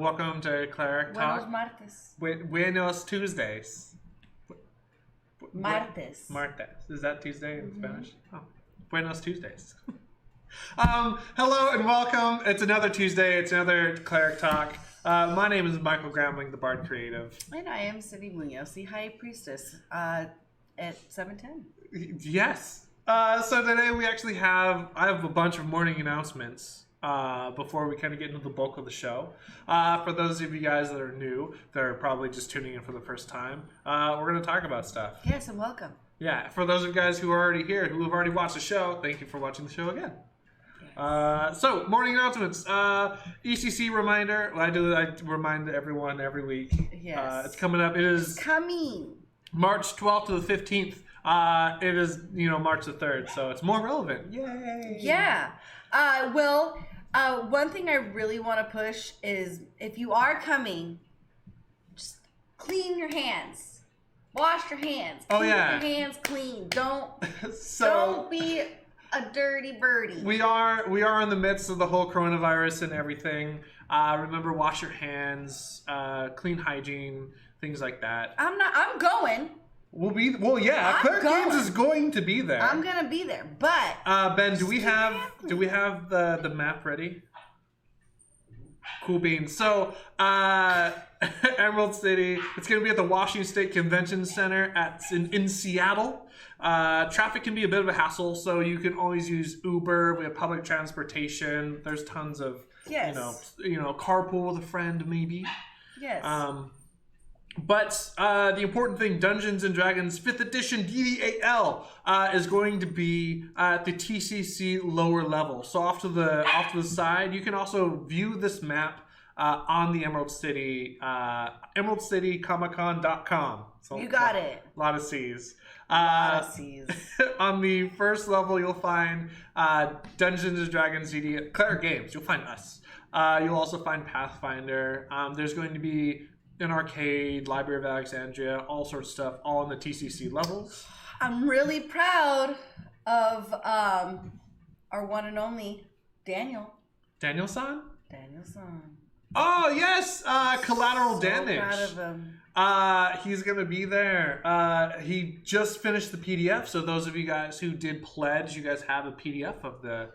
Welcome to Cleric Talk. Buenos martes. Buenos Tuesdays. Martes. Martes. Is that Tuesday in Spanish? Oh, Buenos Tuesdays. Hello and welcome. It's another Tuesday. It's another Cleric Talk. My name is Michael Gramling, the Bard Creative. And I am Cindy Munoz, the High Priestess, at 7:10. Yes. So today we actually I have a bunch of morning announcements before we kind of get into the bulk of the show. For those of you guys that are new, that are probably just tuning in for the first time, we're going to talk about stuff. Yes, and welcome. Yeah, for those of you guys who are already here, who have already watched the show, thank you for watching the show again. So, morning announcements. ECC reminder. I remind everyone every week. Yes. It's coming up. It is coming. March 12th to the 15th. It is, March the 3rd, so it's more relevant. Yay! Yeah. One thing I really want to push is if you are coming, just clean your hands. Wash your hands. Keep your hands clean. Don't be a dirty birdie. We are in the midst of the whole coronavirus and everything. Remember, wash your hands, clean hygiene, things like that. I'm going. Cleric Games is going to be there. I'm gonna be there, but Ben, do we have the map ready? Cool beans. So, Emerald City. It's going to be at the Washington State Convention Center in Seattle. Traffic can be a bit of a hassle, so you can always use Uber. We have public transportation. There's tons of carpool with a friend maybe. Yes. But the important thing, Dungeons and Dragons 5th edition DDAL is going to be at the TCC lower level. So off to the side, you can also view this map on the Emerald City, emeraldcitycomiccon.com. So you got it. A lot of C's. C's. On the first level, you'll find Dungeons and Dragons DD Cleric Games. You'll find us. You'll also find Pathfinder. There's going to be an arcade, Library of Alexandria, all sorts of stuff, all in the TCC levels. I'm really proud of our one and only Daniel. Daniel-san? Daniel-san. Oh, yes! Collateral Damage. Proud of him. He's going to be there. He just finished the PDF, so those of you guys who did pledge, you guys have a PDF of the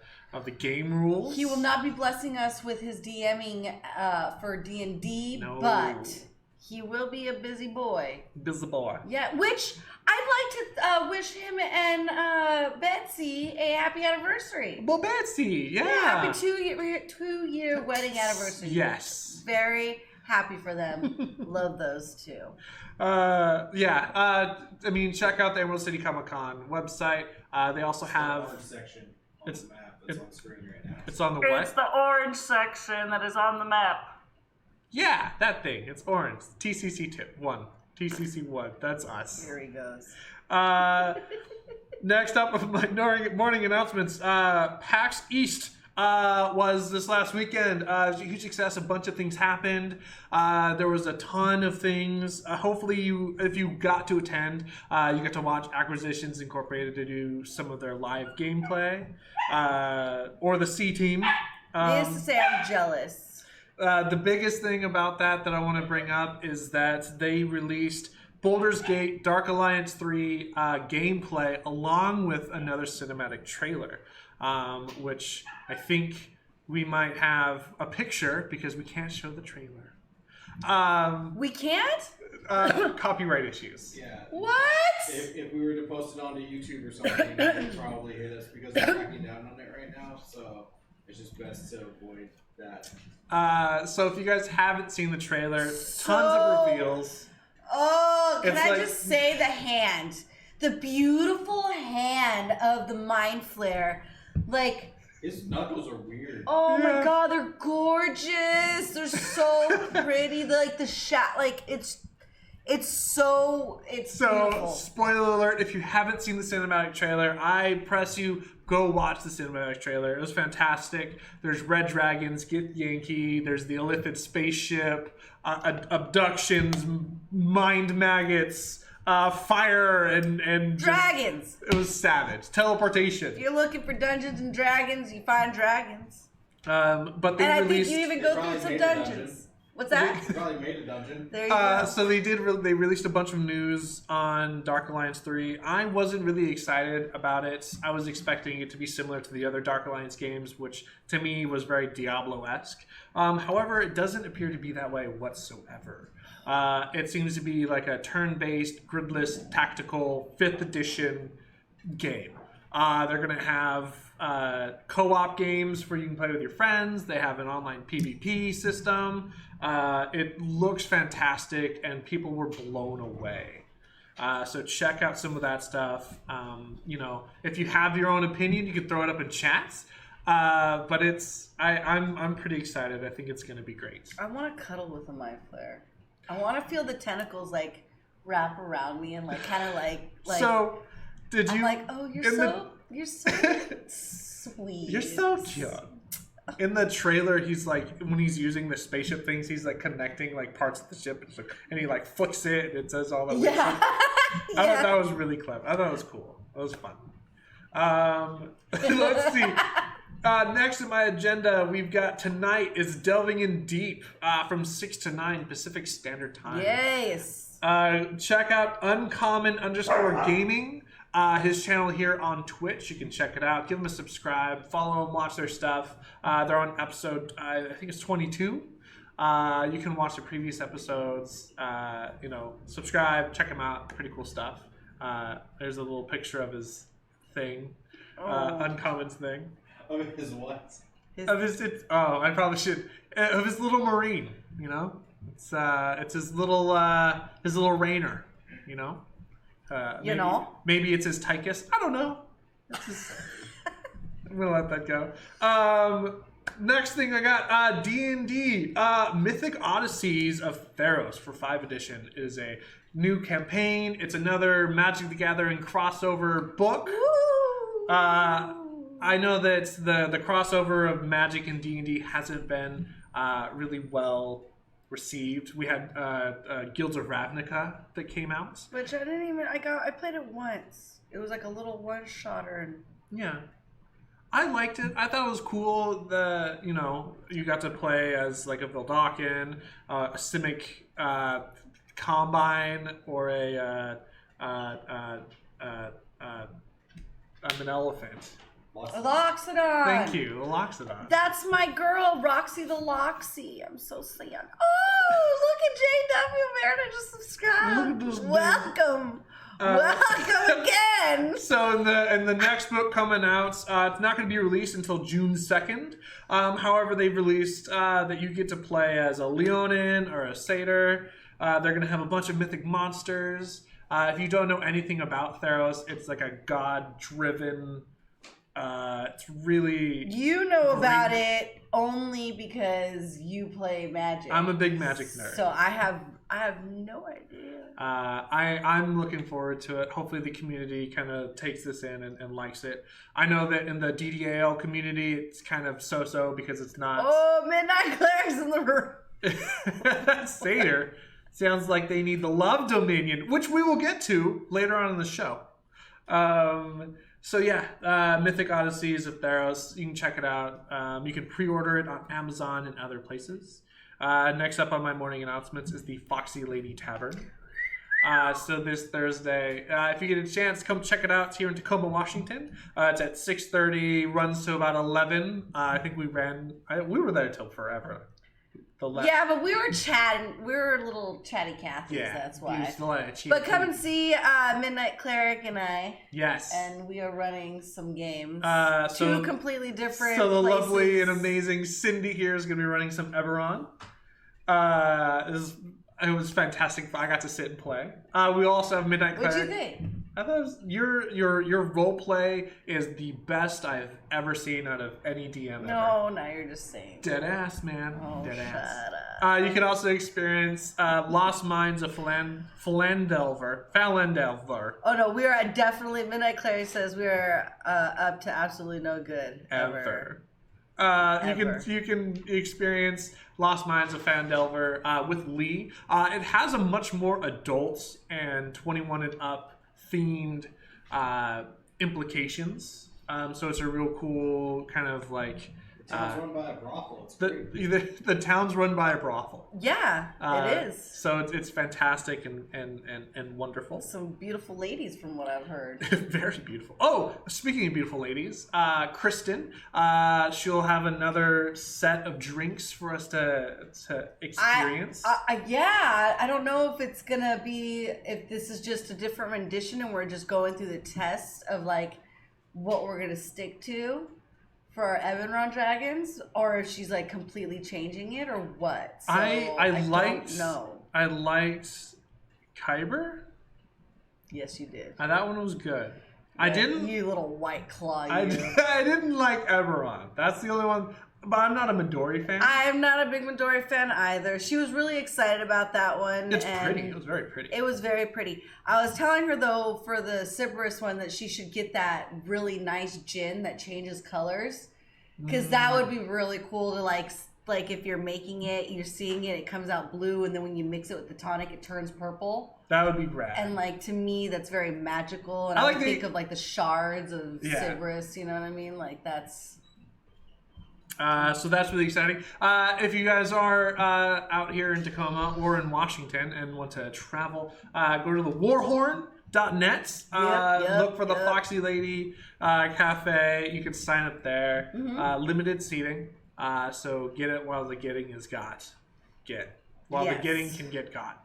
game rules. He will not be blessing us with his DMing for D&D, no. But he will be a busy boy. Busy boy. Yeah, which I'd like to wish him and Betsy a happy anniversary. Well, Betsy, yeah. Happy two-year wedding anniversary. Yes. Very happy for them. Love those two. Check out the Emerald City Comic Con website. They also have... the orange section on the map that's on the screen right now. It's on the what? It's the orange section that is on the map. Yeah, that thing. It's orange. TCC1. TCC1. That's us. Here he goes. Next up, my morning announcements. PAX East was this last weekend. It was a huge success. A bunch of things happened. There was a ton of things. Hopefully, if you got to attend, you got to watch Acquisitions Incorporated to do some of their live gameplay, or the C Team. Needless to say, I'm jealous. The biggest thing about that I want to bring up is that they released Baldur's Gate Dark Alliance 3 gameplay along with another cinematic trailer, which I think we might have a picture because we can't show the trailer. We can't? Copyright issues. Yeah. What? If we were to post it onto YouTube or something, they would probably hit us because they're cracking down on it right now. So it's just best to avoid that. So if you guys haven't seen the trailer, tons of reveals. Oh, can I just say the beautiful hand of the Mind Flare, like. His knuckles are weird. Oh my God, they're gorgeous. They're so pretty. Like the shot, like it's so beautiful. Spoiler alert, if you haven't seen the cinematic trailer, I press you, go watch the cinematic trailer. It was fantastic. There's red dragons, get Yankee, there's the Illithid spaceship, abductions, mind maggots, fire, and dragons. It was savage. Teleportation. If you're looking for Dungeons and Dragons, you find dragons. But they and released... I think you even go through some dungeons. What's that? Probably made a dungeon. There you go. So they released a bunch of news on Dark Alliance 3. I wasn't really excited about it. I was expecting it to be similar to the other Dark Alliance games, which to me was very Diablo-esque. However, it doesn't appear to be that way whatsoever. It seems to be like a turn-based, gridless, tactical 5th edition game. They're going to have co-op games where you can play with your friends. They have an online PvP system. It looks fantastic, and people were blown away. So check out some of that stuff. If you have your own opinion, you can throw it up in chats. But I'm pretty excited. I think it's going to be great. I want to cuddle with a mind flare. I want to feel the tentacles like wrap around me and like kind of like. So, did you? I'm like, oh, you're so sweet. You're so cute. In the trailer, he's like, when he's using the spaceship things, he's like connecting like parts of the ship, and he like flicks it, and it says all the. Yeah. I thought that was really clever. I thought it was cool. It was fun. Let's see. Next on my agenda, we've got tonight is Delving in Deep from 6 to 9 Pacific Standard Time. Yes. Check out Uncommon_gaming. His channel here on Twitch. You can check it out. Give him a subscribe. Follow him. Watch their stuff. They're on episode, I think it's 22. You can watch the previous episodes. Subscribe. Check him out. Pretty cool stuff. There's a little picture of his thing. Uncommon's thing. Of his what? I probably should. Of his little marine. It's his little Rainer. Maybe it's his Tychus. I don't know. I'm gonna let that go. Next thing I got D&D Mythic Odysseys of Theros for 5th edition is a new campaign. It's another Magic the Gathering crossover book. I know that the crossover of Magic and D&D hasn't been really well received. We had Guilds of Ravnica that came out, which I didn't even. I played it once. It was like a little one-shotter, and yeah, I liked it. I thought it was cool. You got to play as like a Vildakin, a Simic Combine, or I'm an elephant. Loxodon. Thank you, Loxodon. That's my girl, Roxy the Loxy. I'm so sad. Oh, look at JW Merida just subscribed. Welcome. Welcome again. So in the next book coming out, it's not going to be released until June 2nd. However, they've released that you get to play as a Leonin or a Satyr. They're going to have a bunch of mythic monsters. If you don't know anything about Theros, it's like a god-driven. It's really. You know about it only because you play Magic. I'm a big Magic nerd. So I have no idea. I'm looking forward to it. Hopefully the community kind of takes this in and likes it. I know that in the DDAL community, it's kind of so-so because it's not. Oh, Midnight Cleric's in the room. Satyr sounds like they need the love dominion, which we will get to later on in the show. So yeah, Mythic Odysseys of Theros. You can check it out. You can pre-order it on Amazon and other places. Next up on my morning announcements is the Foxy Lady Tavern. So this Thursday, if you get a chance, come check it out. It's here in Tacoma, Washington. It's at 6:30, runs to about 11. I think we were there till forever. Yeah, but we were chatting. We were little chatty Cathy's, that's why. But come and see Midnight Cleric and I. Yes. And we are running some games. Two completely different So the places. lovely and amazing Cindy here is going to be running some Eberron. It was fantastic. I got to sit and play. We also have Midnight Cleric. What'd you think? I thought it was, your role play is the best I've ever seen out of any DM ever. No, now you're just saying. Dead ass, man. Oh, Dead ass. shut up. You can also experience Lost Minds of Falandelver. Oh no, we are definitely. Midnight Cleric says we are up to absolutely no good ever. You can experience Lost Minds of Phandelver with Lee. It has a much more adult and 21 and up themed implications. So it's a real cool kind of like The town's run by a brothel. It's the town's run by a brothel. Yeah, it is. So it's fantastic and wonderful. Some beautiful ladies, from what I've heard. Very beautiful. Oh, speaking of beautiful ladies, Kristen, she'll have another set of drinks for us to experience. Yeah, I don't know if it's gonna be, if this is just a different rendition and we're just going through the test of like what we're gonna stick to for our Evanron dragons, or if she's like completely changing it, or what. So I liked don't know. I liked Kyber. Yes, you did. That one was good. Yeah, I didn't. You little white claw. I didn't like Eberron. That's the only one. But I'm not a Midori fan. I'm not a big Midori fan either. She was really excited about that one. It's pretty. It was very pretty. It was very pretty. I was telling her, though, for the Sybaris one, that she should get that really nice gin that changes colors. Because that would be really cool to, like if you're making it, you're seeing it, it comes out blue, and then when you mix it with the tonic, it turns purple. That would be rad. And, like, to me, that's very magical. And I like think of, like, the shards of Sybaris, you know what I mean? Like, that's... So that's really exciting. If you guys are out here in Tacoma or in Washington and want to travel, go to the warhorn.net. Look for the Foxy Lady Cafe. You can sign up there. Limited seating. So get it while the getting is got. While the getting can get got.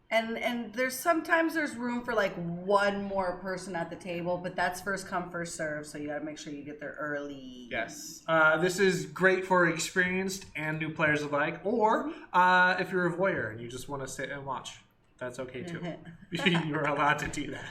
And there's sometimes there's room for like one more person at the table, but that's first come, first serve, so you gotta make sure you get there early. Yes. This is great for experienced and new players alike, or if you're a voyeur and you just want to sit and watch. That's okay too. You're allowed to do that.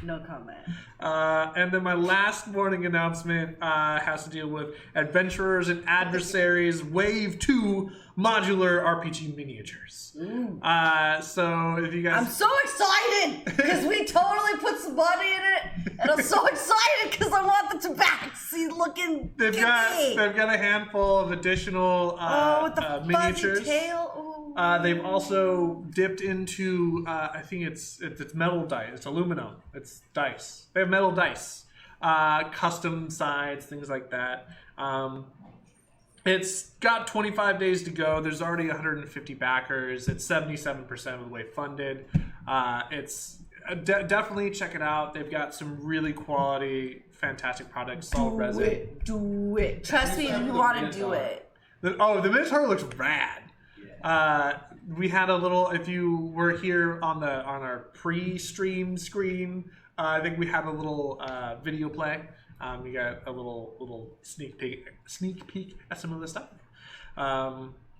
No comment. And then my last morning announcement has to deal with Adventurers and Adversaries Wave 2 modular RPG miniatures. So if you guys... I'm so excited because we totally put some money in it, and I'm so excited because I want the tabaxi looking. They've got a handful of additional with the miniatures. fuzzy tail. They've also dipped into I think it's metal dice. It's aluminum. It's dice. They have metal dice, custom sides, things like that. It's got 25 days to go. There's already 150 backers. It's 77% of the way funded. It's definitely check it out. They've got some really quality, fantastic products. Solid resin. Do it. Trust me, you want to do it. The Minotaur looks rad. We had a little. If you were here on our pre-stream screen, I think we had a little video play. We got a little sneak peek at some of the stuff.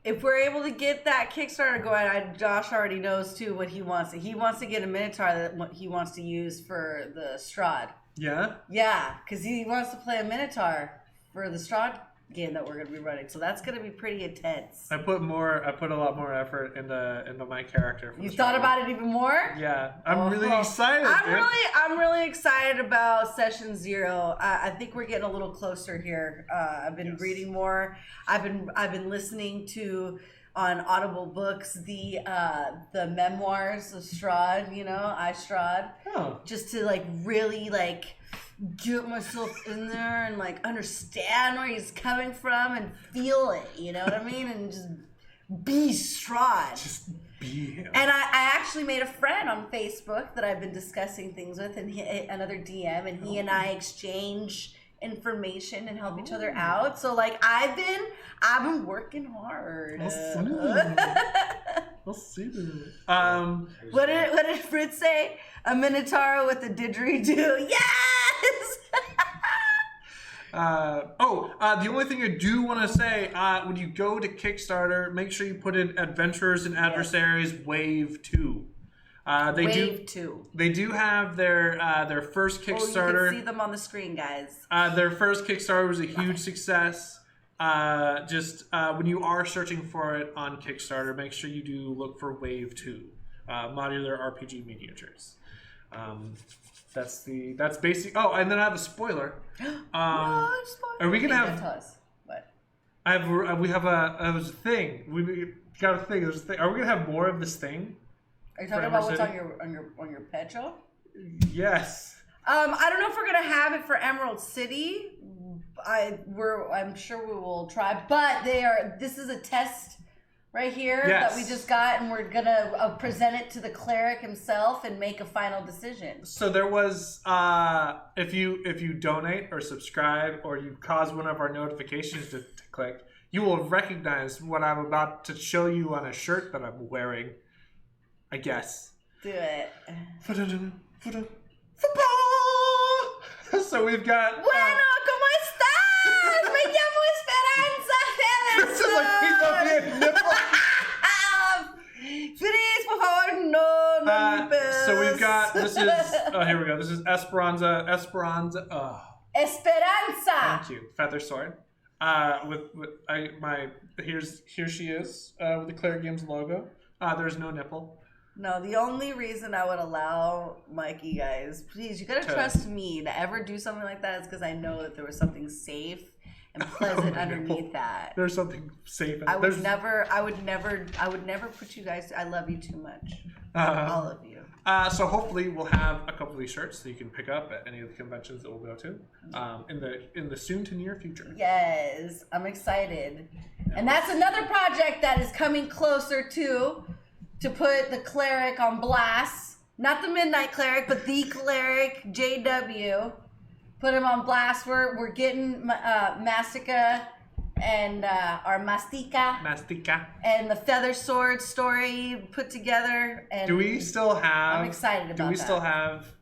If we're able to get that Kickstarter going, Josh already knows too what he wants. He wants to get a Minotaur that he wants to use for the Strahd. Yeah. Yeah, because he wants to play a Minotaur for the Strahd game that we're going to be running, so that's going to be pretty intense. I put a lot more effort into my character. You thought about it even more? Yeah, I'm really excited. I'm really excited about Session 0. I think we're getting a little closer here. I've been reading more. I've been listening to on Audible books the memoirs of Strahd. Strahd. Oh. Just to like really like get myself in there and like understand where he's coming from and feel it, you know what I mean? And just be Strahd. Just be him. And I actually made a friend on Facebook that I've been discussing things with, and another DM, and he and I exchange information and help each other out. So like I've been working hard. We'll see. What did Fritz say? A Minotaur with a didgeridoo. Yes. The only thing I do want to say, when you go to Kickstarter, make sure you put in Adventurers and Adversaries Wave 2. Wave 2. They do have their first Kickstarter. You can see them on the screen, guys. Their first Kickstarter was a huge success. When you are searching for it on Kickstarter, make sure you do look for Wave 2, modular RPG miniatures. That's basic. Oh, and then I have a spoiler. No, spoiler. Are we gonna have? Tell us what. We have a thing. We got a thing. There's a thing. Are we gonna have more of this thing? Are you talking about what's on your petrol? Yes. I don't know if we're gonna have it for Emerald City, I'm sure we will try, but this is a test right here Yes. that we just got, and we're gonna present it to the cleric himself and make a final decision. So there was, if you donate or subscribe or you cause one of our notifications to click, you will recognize what I'm about to show you on a shirt that I'm wearing. I guess. Do it. So we've got. Bueno, ¿cómo estás? Me llamo Esperanza. This is like people being nipple. Please, por favor, no limpes. So we've got. This is. Oh, here we go. This is Esperanza. Oh. Esperanza. Thank you. Feather sword. Here she is with the Cleric Games logo. There's no nipple. No, the only reason I would allow Mikey, guys, please, you gotta trust me to ever do something like that is because I know that there was something safe and pleasant underneath that. There's something safe. I would never put you guys. I love you too much, all of you. So hopefully we'll have a couple of these shirts that you can pick up at any of the conventions that we'll go to in the soon to near future. Yes, I'm excited, and that's another project that is coming closer to put the cleric on blast. Not the Midnight Cleric, but the Cleric JW. Put him on blast. We're getting Mastica and our Mastica and the Feather Sword story put together. And do we still have? I'm excited about that. Do we still have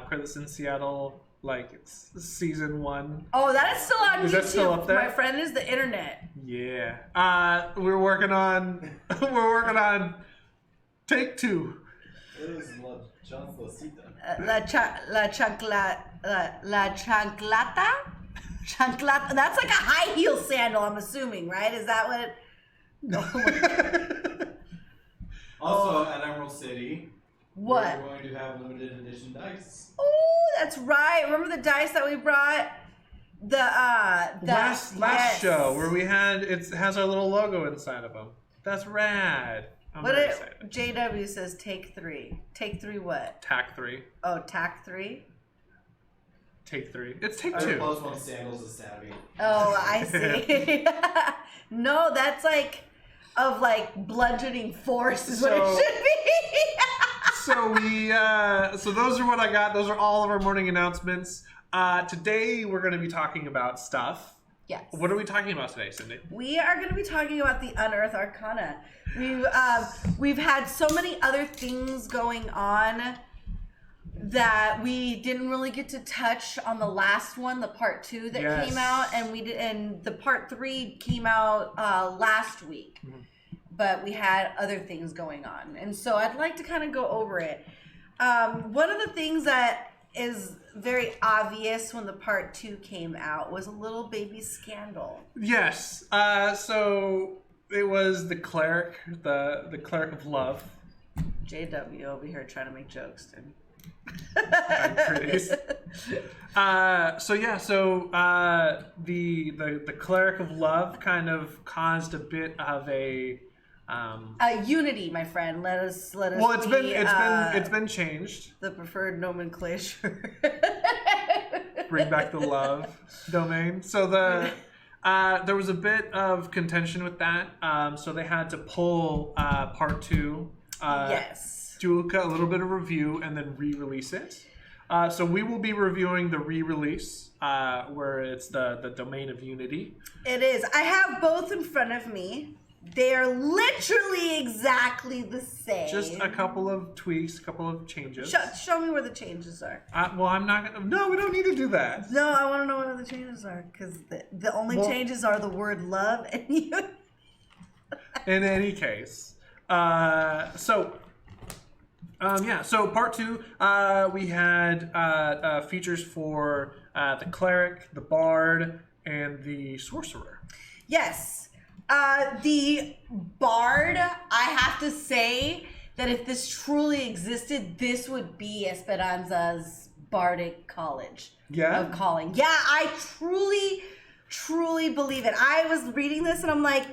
Credits in Seattle, like it's season 1? Oh, that is still on YouTube. Is that still up there? My friend is the internet. Yeah. We're working on take 2. It is La Chanclacita. La chanclata? Chanclata. That's like a high heel sandal, I'm assuming, right? Is that what? No. Also, at Emerald City, what? we're going to have limited edition dice. Oh, that's right. Remember the dice that we brought? Last show where we had it has our little logo inside of them. That's rad. I'm very excited. JW says take 3. Take 3 what? Tack 3. Oh, tack 3? Take 3. It's take I 2. plus one sandals is savvy. Oh, I see. No, that's like of like bludgeoning force is what it should be. So those are what I got. Those are all of our morning announcements. Today we're going to be talking about stuff. Yes. What are we talking about today, Cindy? We are going to be talking about the Unearthed Arcana. We've had so many other things going on that we didn't really get to touch on the last one, the part 2 that came out, and the part 3 came out last week. Mm-hmm. But we had other things going on, and so I'd like to kind of go over it. One of the things that is very obvious when the part 2 came out was a little baby scandal. Yes. So it was the cleric, the cleric of love. JW over here trying to make jokes, dude. I'm pretty. The cleric of love kind of caused a bit of a unity, my friend. Let us. Well, it's been changed. The preferred nomenclature. Bring back the love domain. So there was a bit of contention with that. So they had to pull part 2. Yes. Do a little bit of review and then re-release it. So we will be reviewing the re-release where it's the domain of Unity. It is. I have both in front of me. They are literally exactly the same. Just a couple of tweaks, a couple of changes. Show me where the changes are. Well, I'm not gonna. No, we don't need to do that. No, I want to know where the changes are because the only changes are the word love and you. In any case, so part 2, we had features for the cleric, the bard, and the sorcerer. Yes. The bard, I have to say that if this truly existed, this would be Esperanza's bardic college of calling. Yeah, I truly, truly believe it. I was reading this and I'm like,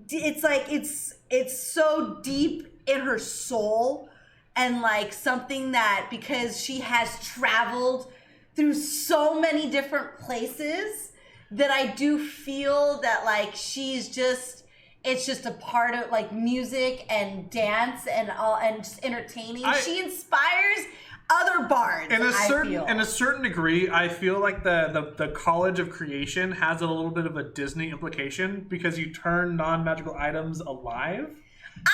it's so deep in her soul and like something that because she has traveled through so many different places that I do feel that like she's just, it's just a part of like music and dance and all and just entertaining. She inspires other bards. In a certain degree, I feel like the College of Creation has a little bit of a Disney implication because you turn non-magical items alive.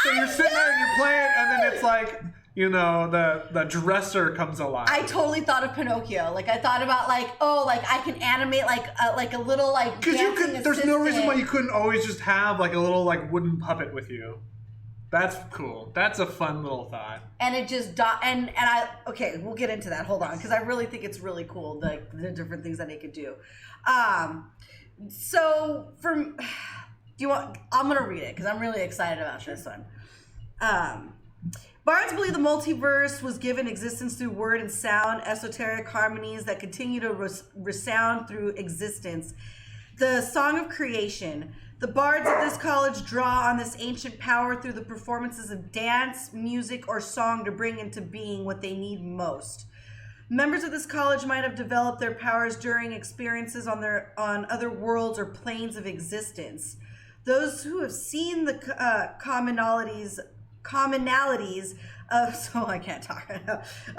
So you're sitting there and you're playing, and then it's like, you know, the dresser comes alive. I totally thought of Pinocchio. Like I thought about like, oh, like I can animate like a little like because you could. There's no reason assistant. why you couldn't always just have like a little like wooden puppet with you. That's cool. That's a fun little thought. And it just okay, we'll get into that. Hold on, because I really think it's really cool the different things that it could do. So from. I'm gonna read it because I'm really excited about this one. Bards believe the multiverse was given existence through word and sound, esoteric harmonies that continue to resound through existence. The song of creation. The bards of this college draw on this ancient power through the performances of dance, music, or song to bring into being what they need most. Members of this college might have developed their powers during experiences on other worlds or planes of existence. Those who have seen the commonalities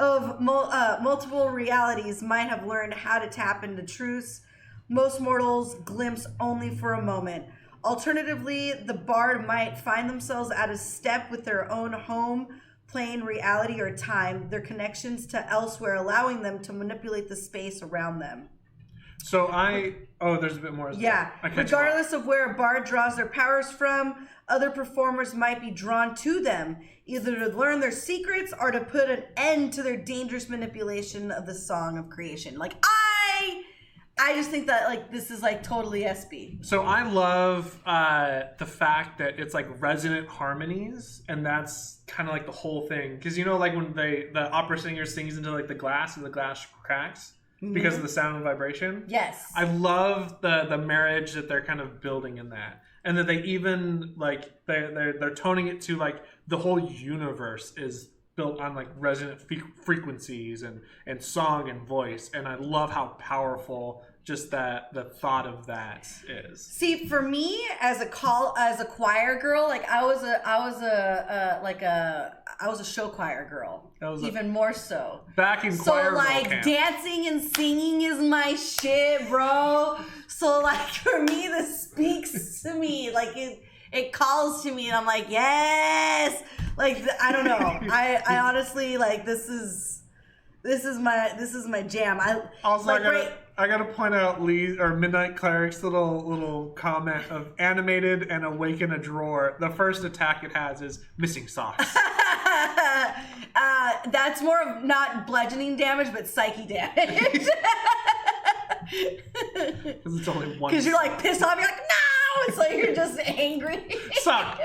of multiple realities might have learned how to tap into truths most mortals glimpse only for a moment. Alternatively, the bard might find themselves out of step with their own home, plane, reality, or time, their connections to elsewhere, allowing them to manipulate the space around them. So there's a bit more. Yeah. Regardless of where a bard draws their powers from, other performers might be drawn to them, either to learn their secrets or to put an end to their dangerous manipulation of the song of creation. Like, I just think that, like, this is, like, totally SB. So I love the fact that it's, like, resonant harmonies, and that's kind of, like, the whole thing. Because, you know, like, when the opera singer sings into, like, the glass, and the glass cracks because of the sound and vibration? Yes. I love the marriage that they're kind of building in that. And that they even, like, they're toning it to, like, the whole universe is built on like resonant frequencies and song and voice, and I love how powerful just the thought of that is. See, for me as a choir girl, like I was a show choir girl, even more so. Back in choir girl like camp. Dancing and singing is my shit, bro. So like for me, this speaks to me, like it calls to me, and I'm like, yes. Like I don't know. I honestly like this is my jam. I gotta point out Lee or Midnight Cleric's little comment of animated and awaken a drawer. The first attack it has is missing socks. That's more of not bludgeoning damage, but psyche damage. Because it's only one. Because you're like pissed off. You're like, no. It's like you're just angry. Suck.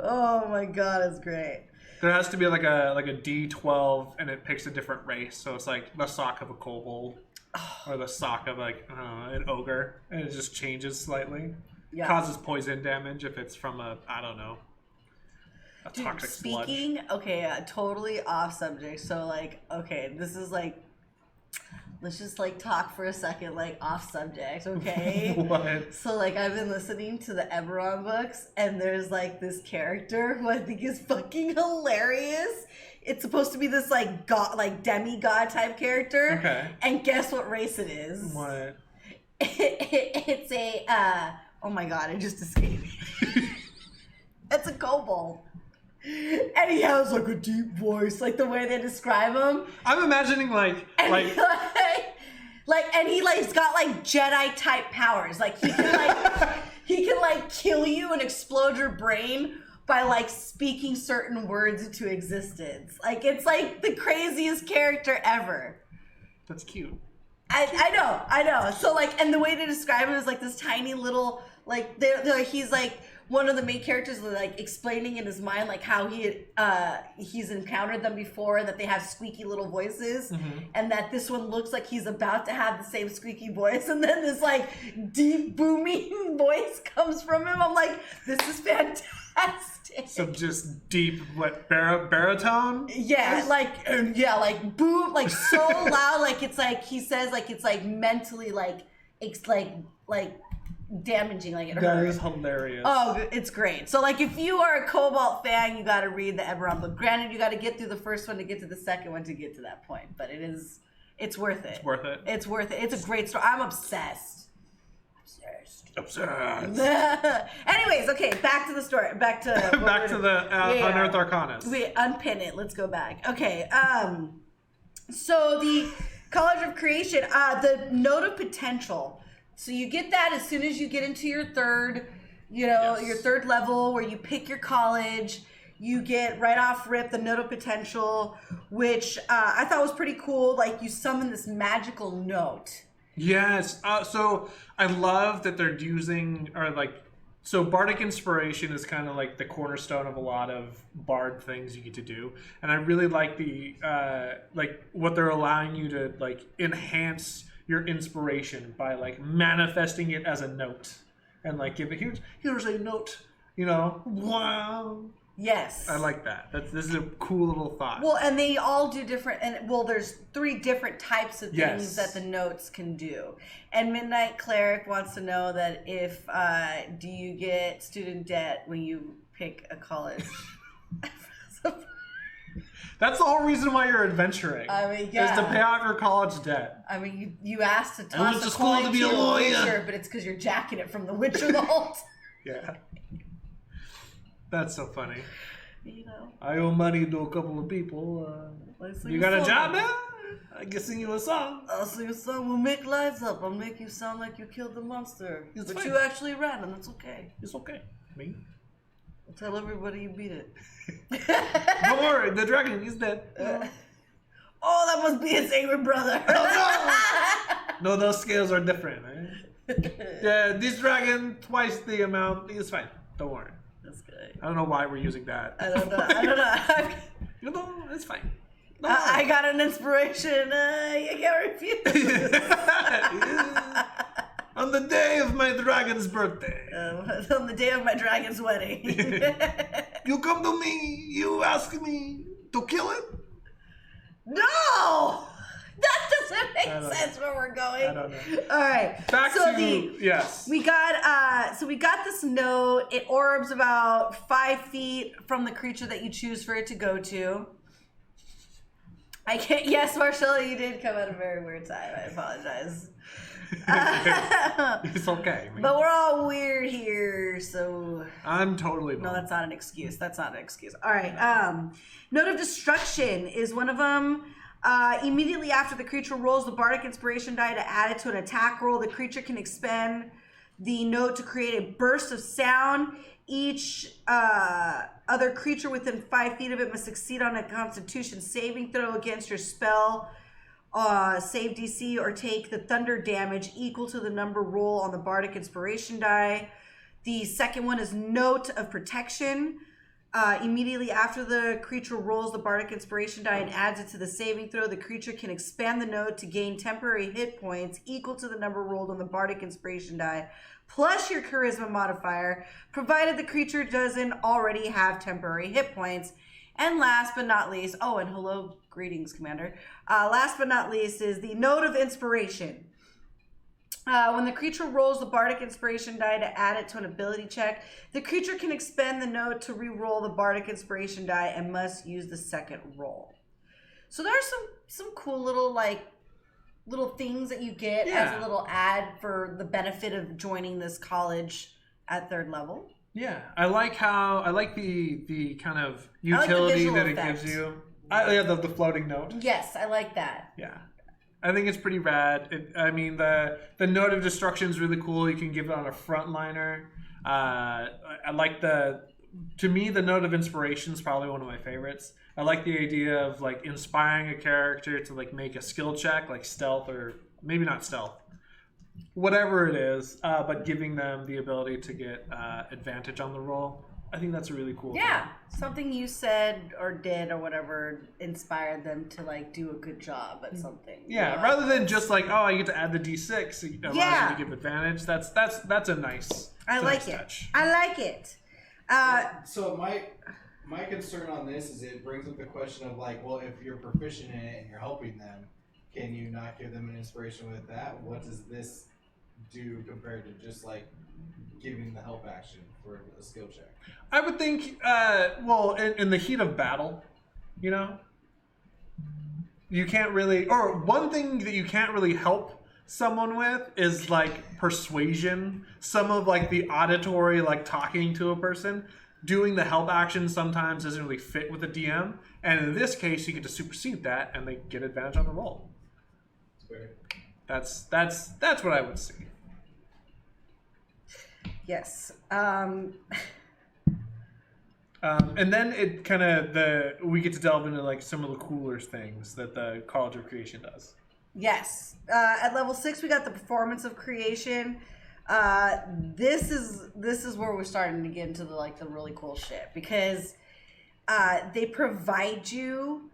Oh my god, it's great. There has to be like a D12 and it picks a different race, so it's like the sock of a kobold or the sock of like an ogre, and it just changes slightly. Yeah. Causes poison damage if it's from a toxic sludge. Okay, totally off subject. So like, okay, this is like, let's just like talk for a second, like off subject, okay? What? So like I've been listening to the Eberron books, and there's like this character who I think is fucking hilarious. It's supposed to be this like god, like demigod type character. Okay. And guess what race it is? What? It's a oh my god, it just escaped me. It's a kobold. And he has like a deep voice, like the way they describe him. I'm imagining like and he's got like Jedi type powers. Like he can like kill you and explode your brain by like speaking certain words into existence. Like it's like the craziest character ever. That's cute. I know. So like, and the way they describe him is like this tiny little like he's like one of the main characters, like explaining in his mind like how he's encountered them before, and that they have squeaky little voices, and that this one looks like he's about to have the same squeaky voice, and then this like deep booming voice comes from him. I'm like, this is fantastic. some just deep baritone. Yeah, like boom, like so loud, like it's like he says, like it's like mentally, like it's like damaging, like it hurts. That is hilarious. Oh, it's great. So like if you are a Cobalt fan, you got to read the Eberron book. Granted, you got to get through the first one to get to the second one to get to that point, but it's worth it. It's worth it. It's worth it. It's a great story. I'm obsessed. Anyways, okay, back to the story. Back to the Unearthed Arcana. We unpin it. Let's go back. Okay. So the College of Creation, the Note of Potential. So you get that as soon as you get into your third, your third level where you pick your college. You get right off rip the Note of Potential, which I thought was pretty cool. Like you summon this magical note. Yes. So I love that they're using, so Bardic Inspiration is kind of like the cornerstone of a lot of Bard things you get to do. And I really like the, what they're allowing you to, enhance your inspiration by, manifesting it as a note. And, give it, here's a note, wow. Yes. I like that. This is a cool little thought. Well, and they all do different, there's 3 different types of things that the notes can do. And Midnight Cleric wants to know that if, do you get student debt when you pick a college? That's the whole reason why you're adventuring. I mean, yeah. Is to pay off your college debt. I mean, you asked to I went toss to a school coin to be to a a lawyer. Witcher, but it's because you're jacking it from the Witcher the whole time. Yeah. That's so funny. You I owe money to a couple of people. You got a job now? I can sing you a song. I'll sing a song. We'll make lives up. I'll make you sound like you killed the monster. It's but fine. you actually ran, and that's okay. It's okay. Me? I'll tell everybody you beat it. Don't worry, the dragon is dead. Oh, that must be his angry brother. Oh, no! No, those scales are different. Yeah, this dragon, twice the amount, is fine. Don't worry. That's good. I don't know why we're using that. I don't know. It's fine. I got an inspiration. You can't refuse. On the day of my dragon's birthday. On the day of my dragon's wedding. You come to me, you ask me to kill it? No! That doesn't make sense where we're going. I don't know. All right. Back to yes. We got this note. It orbs about 5 feet from the creature that you choose for it to go to. I can't. Yes, Marcella, you did come at a very weird time. I apologize. It's okay. Man. But we're all weird here, so I'm totally no. That's not an excuse. All right. Note of Destruction is one of them. Immediately after the creature rolls the Bardic Inspiration die to add it to an attack roll, the creature can expend the note to create a burst of sound. Each other creature within 5 feet of it must succeed on a Constitution saving throw against your spell save DC or take the thunder damage equal to the number roll on the Bardic Inspiration die. The second one is Note of Protection. Immediately after the creature rolls the Bardic Inspiration die and adds it to the saving throw, the creature can expand the note to gain temporary hit points equal to the number rolled on the Bardic Inspiration die, plus your Charisma modifier, provided the creature doesn't already have temporary hit points. And last but not least, and hello, greetings, Commander. Last but not least is the Note of Inspiration. When the creature rolls the Bardic Inspiration die to add it to an ability check, the creature can expend the note to re-roll the Bardic Inspiration die and must use the second roll. So there are some cool little things that you get as a little ad for the benefit of joining this college at 3rd level. Yeah, I like the kind of utility that it gives you. The floating note. Yes, I like that. Yeah. I think it's pretty rad. The Note of Destruction is really cool. You can give it on a frontliner. I like to me, the Note of Inspiration is probably one of my favorites. I like the idea of inspiring a character to make a skill check, like stealth, or maybe not stealth, whatever it is, but giving them the ability to get advantage on the roll. I think that's a really cool thing. Something you said or did or whatever inspired them to do a good job at something. Yeah, rather than just I get to add the D6, it allows you to give advantage. That's a nice. I like it. touch. I like it. So my concern on this is it brings up the question of like, well, if you're proficient in it and you're helping them, can you not give them an inspiration with that? What does this do compared to just like giving the help action for a skill check? I would think, well, in the heat of battle, you know, you can't really, or one thing that you can't really help someone with is like persuasion. Some of like the auditory, like talking to a person, doing the help action sometimes doesn't really fit with the DM. And in this case, you get to supersede that and they get advantage on the roll. That's what I would see. Yes. And then it kind of we get to delve into like some of the cooler things that the College of Creation does. Yes. At level 6, we got the performance of creation. This is where we're starting to get into the really cool shit, because they provide you.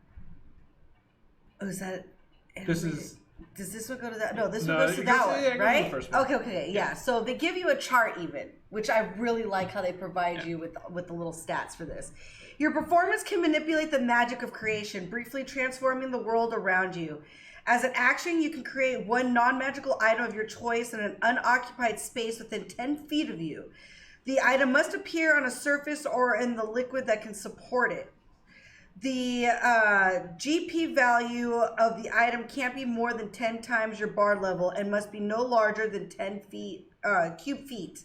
Oh, is that? Does this one go to that? No, this one goes to that one, right? Okay, yeah. So they give you a chart even, which I really like how they provide you with the little stats for this. Your performance can manipulate the magic of creation, briefly transforming the world around you. As an action, you can create one non-magical item of your choice in an unoccupied space within 10 feet of you. The item must appear on a surface or in the liquid that can support it. The GP value of the item can't be more than 10 times your bard level and must be no larger than 10 feet, cube feet.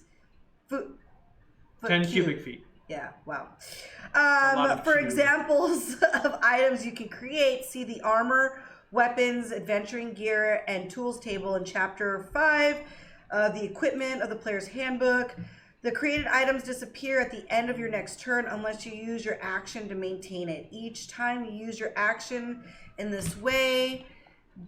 10 cubic feet. Yeah, wow. For examples of items you can create, see the armor, weapons, adventuring gear, and tools table in Chapter 5, the equipment of the player's handbook. The created items disappear at the end of your next turn unless you use your action to maintain it. Each time you use your action in this way,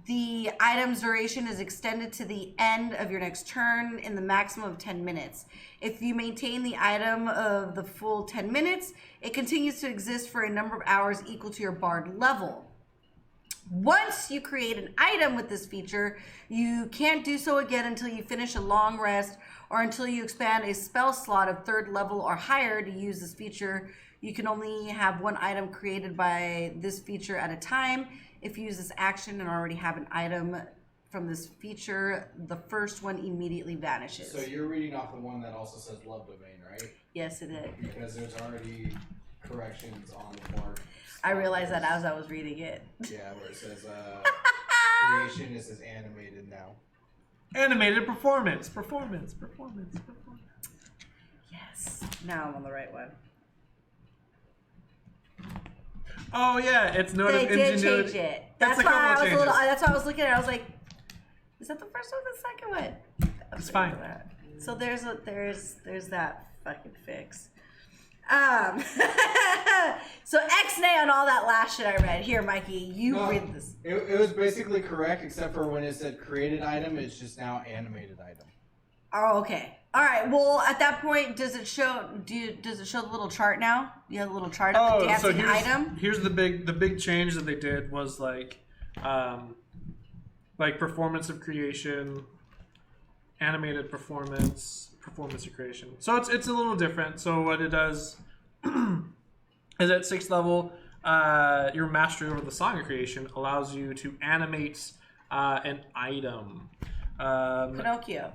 the item's duration is extended to the end of your next turn in the maximum of 10 minutes. If you maintain the item of the full 10 minutes, it continues to exist for a number of hours equal to your bard level. Once you create an item with this feature, you can't do so again until you finish a long rest or until you expand a spell slot of 3rd level or higher to use this feature. You can only have one item created by this feature at a time. If you use this action and already have an item from this feature, the first one immediately vanishes. So you're reading off the one that also says Love Domain, right? Yes, it is. Because there's already corrections on the board. I realized that as I was reading it. Yeah, where it says creation, it says animated now. Animated performance. Yes. Now I'm on the right one. Oh yeah, it's no. They did change it. That's why I was that's why I was looking at it. I was like, is that the first one or the second one? It's fine. So there's that fucking fix. So X-nay on all that last shit I read. Here, Mikey, read this. It was basically correct, except for when it said created item, it's just now animated item. Oh, okay. All right. Well, at that point, does it show the little chart now? You have a little chart of the dancing item. Here's the big change that they did was like performance of creation, animated performance of creation. So it's a little different. So what it does is at 6th level, your mastery over the song of creation allows you to animate an item. Pinocchio.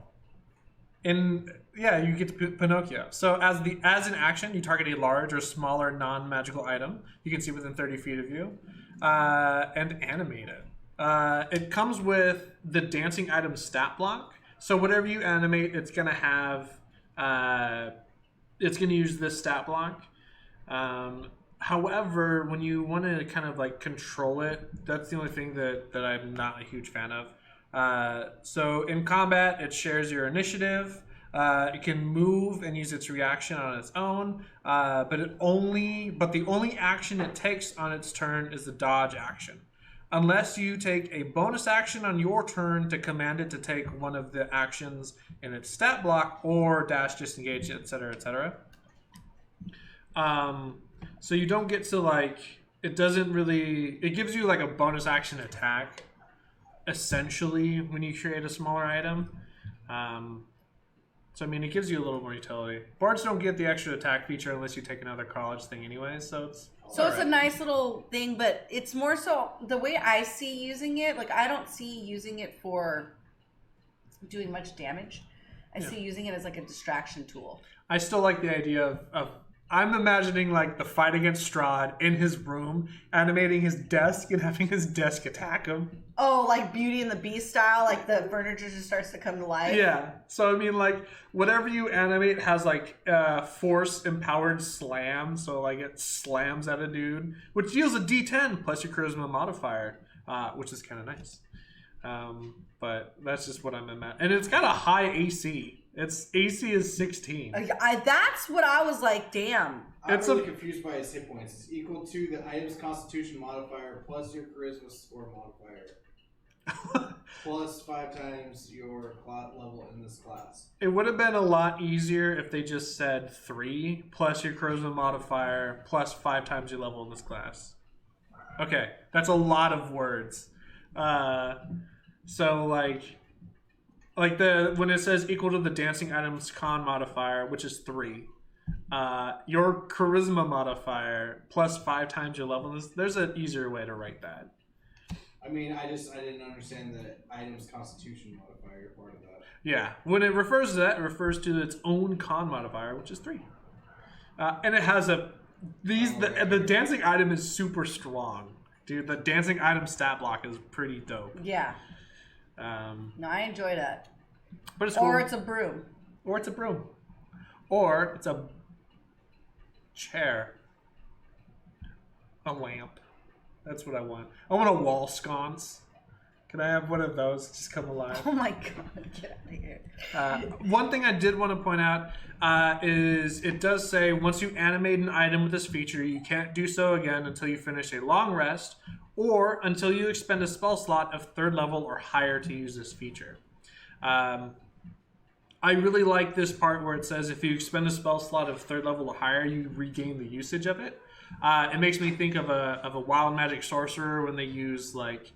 You get to Pinocchio. So as an action, you target a large or smaller non-magical item you can see within 30 feet of you, and animate it. It comes with the dancing item stat block. So whatever you animate, it's gonna have, it's gonna use this stat block. However, when you want to kind of like control it, that's the only thing that I'm not a huge fan of. So in combat, it shares your initiative. It can move and use its reaction on its own, but the only action it takes on its turn is the dodge action. Unless you take a bonus action on your turn to command it to take one of the actions in its stat block or dash, disengage, etc., etc. So you don't get to like, it gives you like a bonus action attack essentially when you create a smaller item. So, I mean, it gives you a little more utility. Bards don't get the extra attack feature unless you take another college thing anyway, so it's... So it's a nice little thing, but it's more so the way I see using it. Like, I don't see using it for doing much damage. I see using it as like a distraction tool. I still like the idea of I'm imagining like the fight against Strahd in his room, animating his desk and having his desk attack him. Oh, like Beauty and the Beast style, like the furniture just starts to come to life. Yeah. So I mean, like whatever you animate has like force empowered slam, so like it slams at a dude, which deals a D10 plus your charisma modifier, which is kind of nice. But that's just what I'm imagining, and it's got a high AC. Its AC is 16. That's what I was like, damn. I'm really confused by his hit points. It's equal to the item's constitution modifier plus your charisma score modifier. Plus 5 times your clout level in this class. It would have been a lot easier if they just said 3 plus your charisma modifier plus 5 times your level in this class. Okay, that's a lot of words. So like when it says equal to the dancing item's con modifier, which is 3, your charisma modifier plus 5 times your level. There's an easier way to write that. I mean, I didn't understand the item's constitution modifier part of that. Yeah, when it refers to that, it refers to its own con modifier, which is 3. And it has the dancing item is super strong, dude. The dancing item stat block is pretty dope. Yeah. No, I enjoy that. But it's cool. Or it's a broom. Or it's a broom. Or it's a chair. A lamp. That's what I want. I want a wall sconce. Can I have one of those just come alive? Oh my god, get out of here. One thing I did want to point out is it does say once you animate an item with this feature, you can't do so again until you finish a long rest or until you expend a spell slot of 3rd level or higher to use this feature. I really like this part where it says if you expend a spell slot of 3rd level or higher, you regain the usage of it. It makes me think of a wild magic sorcerer when they use like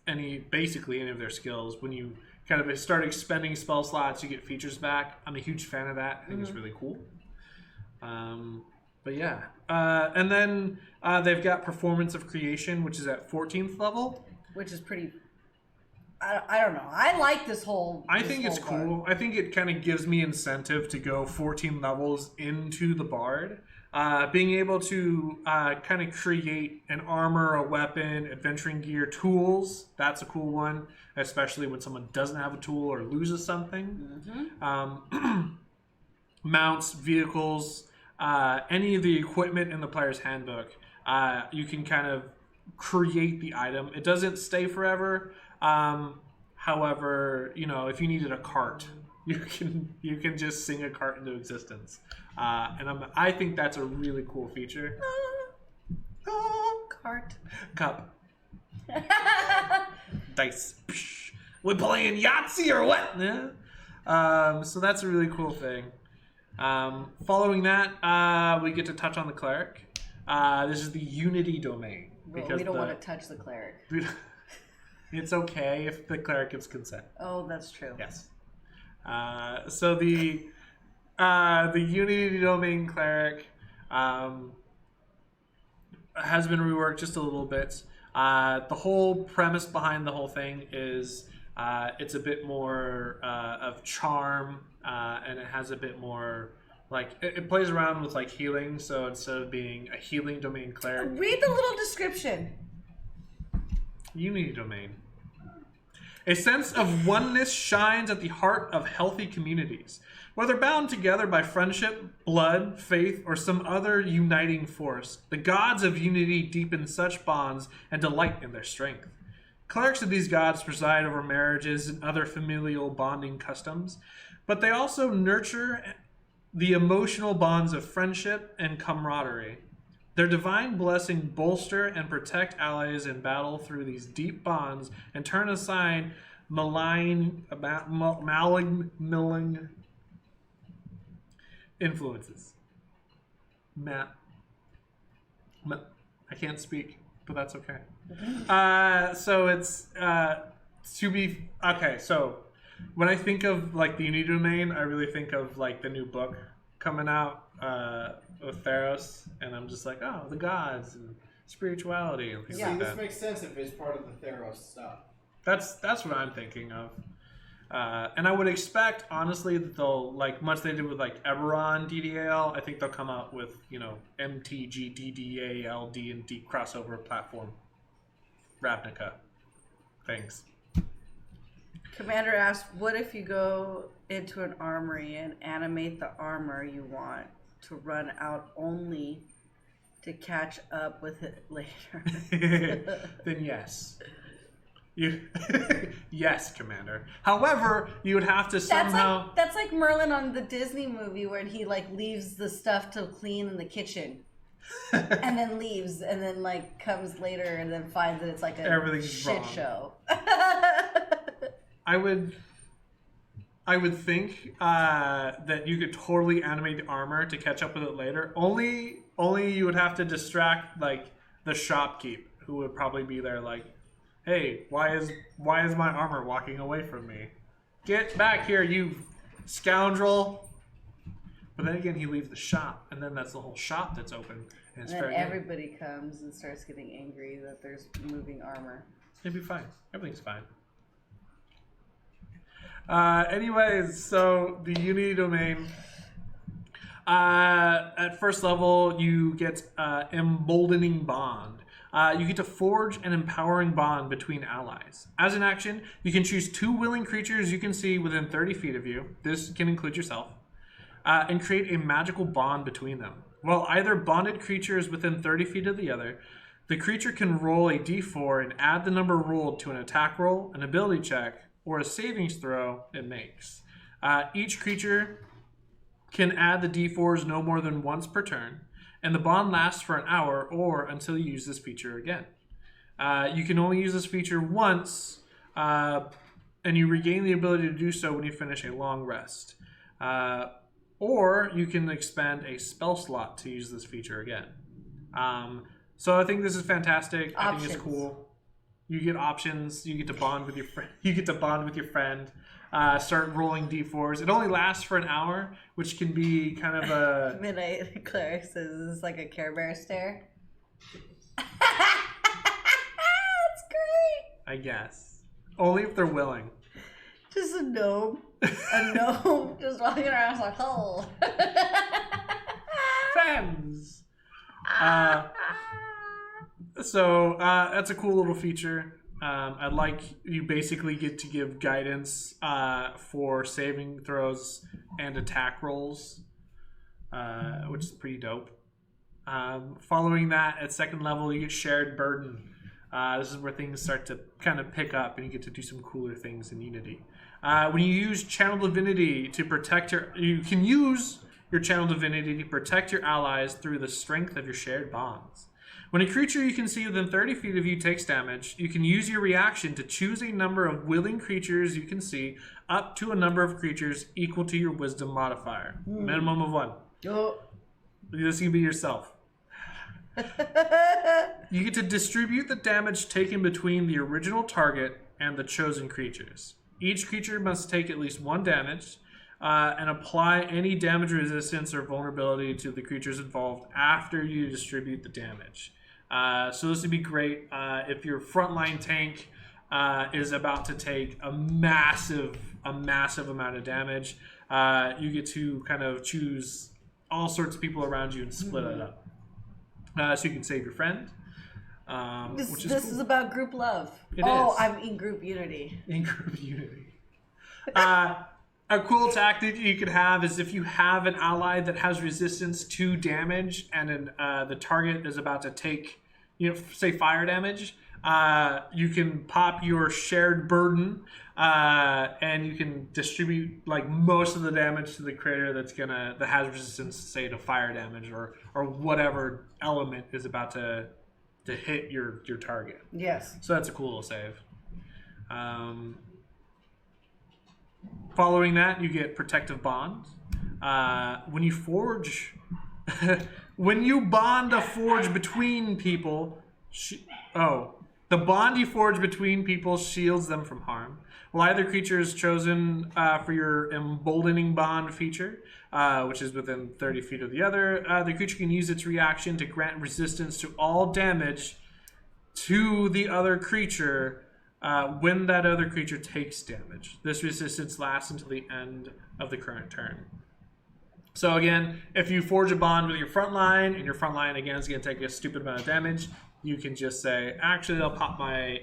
any of their skills. When you kind of start expending spell slots, you get features back. I'm a huge fan of that. I think it's really cool. But yeah, and then they've got Performance of Creation, which is at 14th level, which is pretty. I don't know. I like this whole. I think it's cool. I think it kind of gives me incentive to go 14 levels into the bard. Being able to kind of create an armor, a weapon, adventuring gear, tools. That's a cool one, especially when someone doesn't have a tool or loses something. Mounts, vehicles, any of the equipment in the player's handbook. You can kind of create the item. It doesn't stay forever. However, if you needed a cart, you can just sing a cart into existence. And I think that's a really cool feature. Cart. Cup. Dice. We playing Yahtzee or what? Yeah. So that's a really cool thing. Following that, we get to touch on the Cleric. This is the Unity domain. Well, we don't want to touch the Cleric. It's okay if the Cleric gives consent. Oh, that's true. Yes. So the Unity domain Cleric has been reworked just a little bit. The whole premise behind the whole thing is it's a bit more of charm, and it has a bit more like it plays around with like healing. So instead of being a healing domain Cleric, read the little description. Unity domain. A sense of oneness shines at the heart of healthy communities. Whether bound together by friendship, blood, faith, or some other uniting force, the gods of unity deepen such bonds and delight in their strength. Clerics of these gods preside over marriages and other familial bonding customs, but they also nurture the emotional bonds of friendship and camaraderie. Their divine blessing bolster and protect allies in battle through these deep bonds and turn aside malign influences. I can't speak, but that's okay. So it's to be okay. So when I think of like the Unity domain, I really think of like the new book coming out with Theros, and I'm just like, oh, the gods and spirituality and things like This that. makes sense if it's part of the Theros stuff. That's what I'm thinking of. And I would expect, honestly, that they'll, like, much they did with, like, Eberron DDAL, I think they'll come out with, you know, MTG DDAL D&D crossover platform. Ravnica. Thanks. Commander asked, what if you go into an armory and animate the armor you want to run out only to catch up with it later? Then yes. Yes, Commander. However, you would have to somehow... That's like Merlin on the Disney movie where he like leaves the stuff to clean in the kitchen. And then leaves and then like comes later and then finds that it's like a Everything's shit wrong. show. I would think that you could totally animate the armor to catch up with it later. Only you would have to distract like the shopkeep, who would probably be there like, hey, why is my armor walking away from me? Get back here, you scoundrel! But then again, he leaves the shop, and then that's the whole shop that's open. And it's And then fair game. everybody comes and starts getting angry that there's moving armor. It'd be fine. Everything's fine. Anyways, so the Unity domain. At first level, you get Emboldening Bond. You get to forge an empowering bond between allies. As an action, you can choose 2 willing creatures you can see within 30 feet of you. This can include yourself. And create a magical bond between them. While either bonded creature is within 30 feet of the other, the creature can roll a d4 and add the number rolled to an attack roll, an ability check, or a savings throw it makes. Each creature can add the d4s no more than once per turn, and the bond lasts for an hour or until you use this feature again. You can only use this feature once, and you regain the ability to do so when you finish a long rest. Or you can expend a spell slot to use this feature again. So I think this is fantastic. I think it's cool. You get options. You get to bond with your friend. You get to bond with your friend. Start rolling d4s. It only lasts for an hour, which can be kind of a... Midnight Cleric says this is like a Care Bear stare. That's great. I guess. Only if they're willing. Just a gnome. A gnome just walking around like, oh. Friends! So that's a cool little feature. I like you basically get to give guidance for saving throws and attack rolls, which is pretty dope. Following that, at second level, you get Shared Burden. This is where things start to kind of pick up and you get to do some cooler things in Unity. When you use Channel Divinity to protect you can use your Channel Divinity to protect your allies through the strength of your shared bonds. When a creature you can see within 30 feet of you takes damage, you can use your reaction to choose a number of willing creatures you can see up to a number of creatures equal to your Wisdom modifier. Minimum of 1. Oh. This can be yourself. You get to distribute the damage taken between the original target and the chosen creatures. Each creature must take at least 1 damage and apply any damage resistance or vulnerability to the creatures involved after you distribute the damage. So this would be great if your frontline tank is about to take a massive amount of damage. You get to kind of choose all sorts of people around you and split it up. So you can save your friend. This which is cool. is about group love. It is. I'm in group unity. In group unity. A cool tactic you could have is if you have an ally that has resistance to damage and the target is about to take, say fire damage, you can pop your Shared Burden and you can distribute like most of the damage to the critter that has resistance, say to fire damage or whatever element is about to hit your target. Yes. So that's a cool little save. Following that, you get Protective Bond. When you forge, when you bond a forge between people, the bond you forge between people shields them from harm. While either creature is chosen for your emboldening bond feature, which is within 30 feet of the other, the creature can use its reaction to grant resistance to all damage to the other creature when that other creature takes damage. This resistance lasts until the end of the current turn. So again, if you forge a bond with your front line, and your front line again is going to take a stupid amount of damage, you can just say, actually, I'll pop my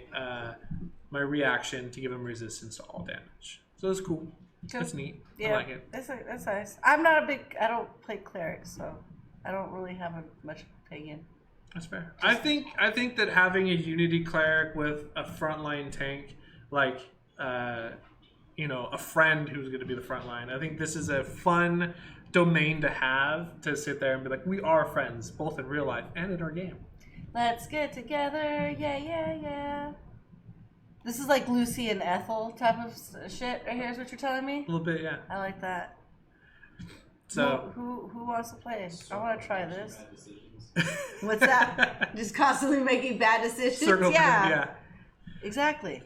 my reaction to give them resistance to all damage. So that's cool. That's neat. Yeah, I like it. That's nice. I don't play Cleric, so I don't really have much pagan. That's fair. I think that having a Unity Cleric with a frontline tank, like a friend who's going to be the front line, I think this is a fun domain to have, to sit there and be like, we are friends, both in real life and in our game. Let's get together, yeah. This is like Lucy and Ethel type of shit right here is what you're telling me? A little bit, yeah. I like that. So who wants to play? I want to try this. Bad decisions. What's that? Just constantly making bad decisions? circle, yeah. Exactly.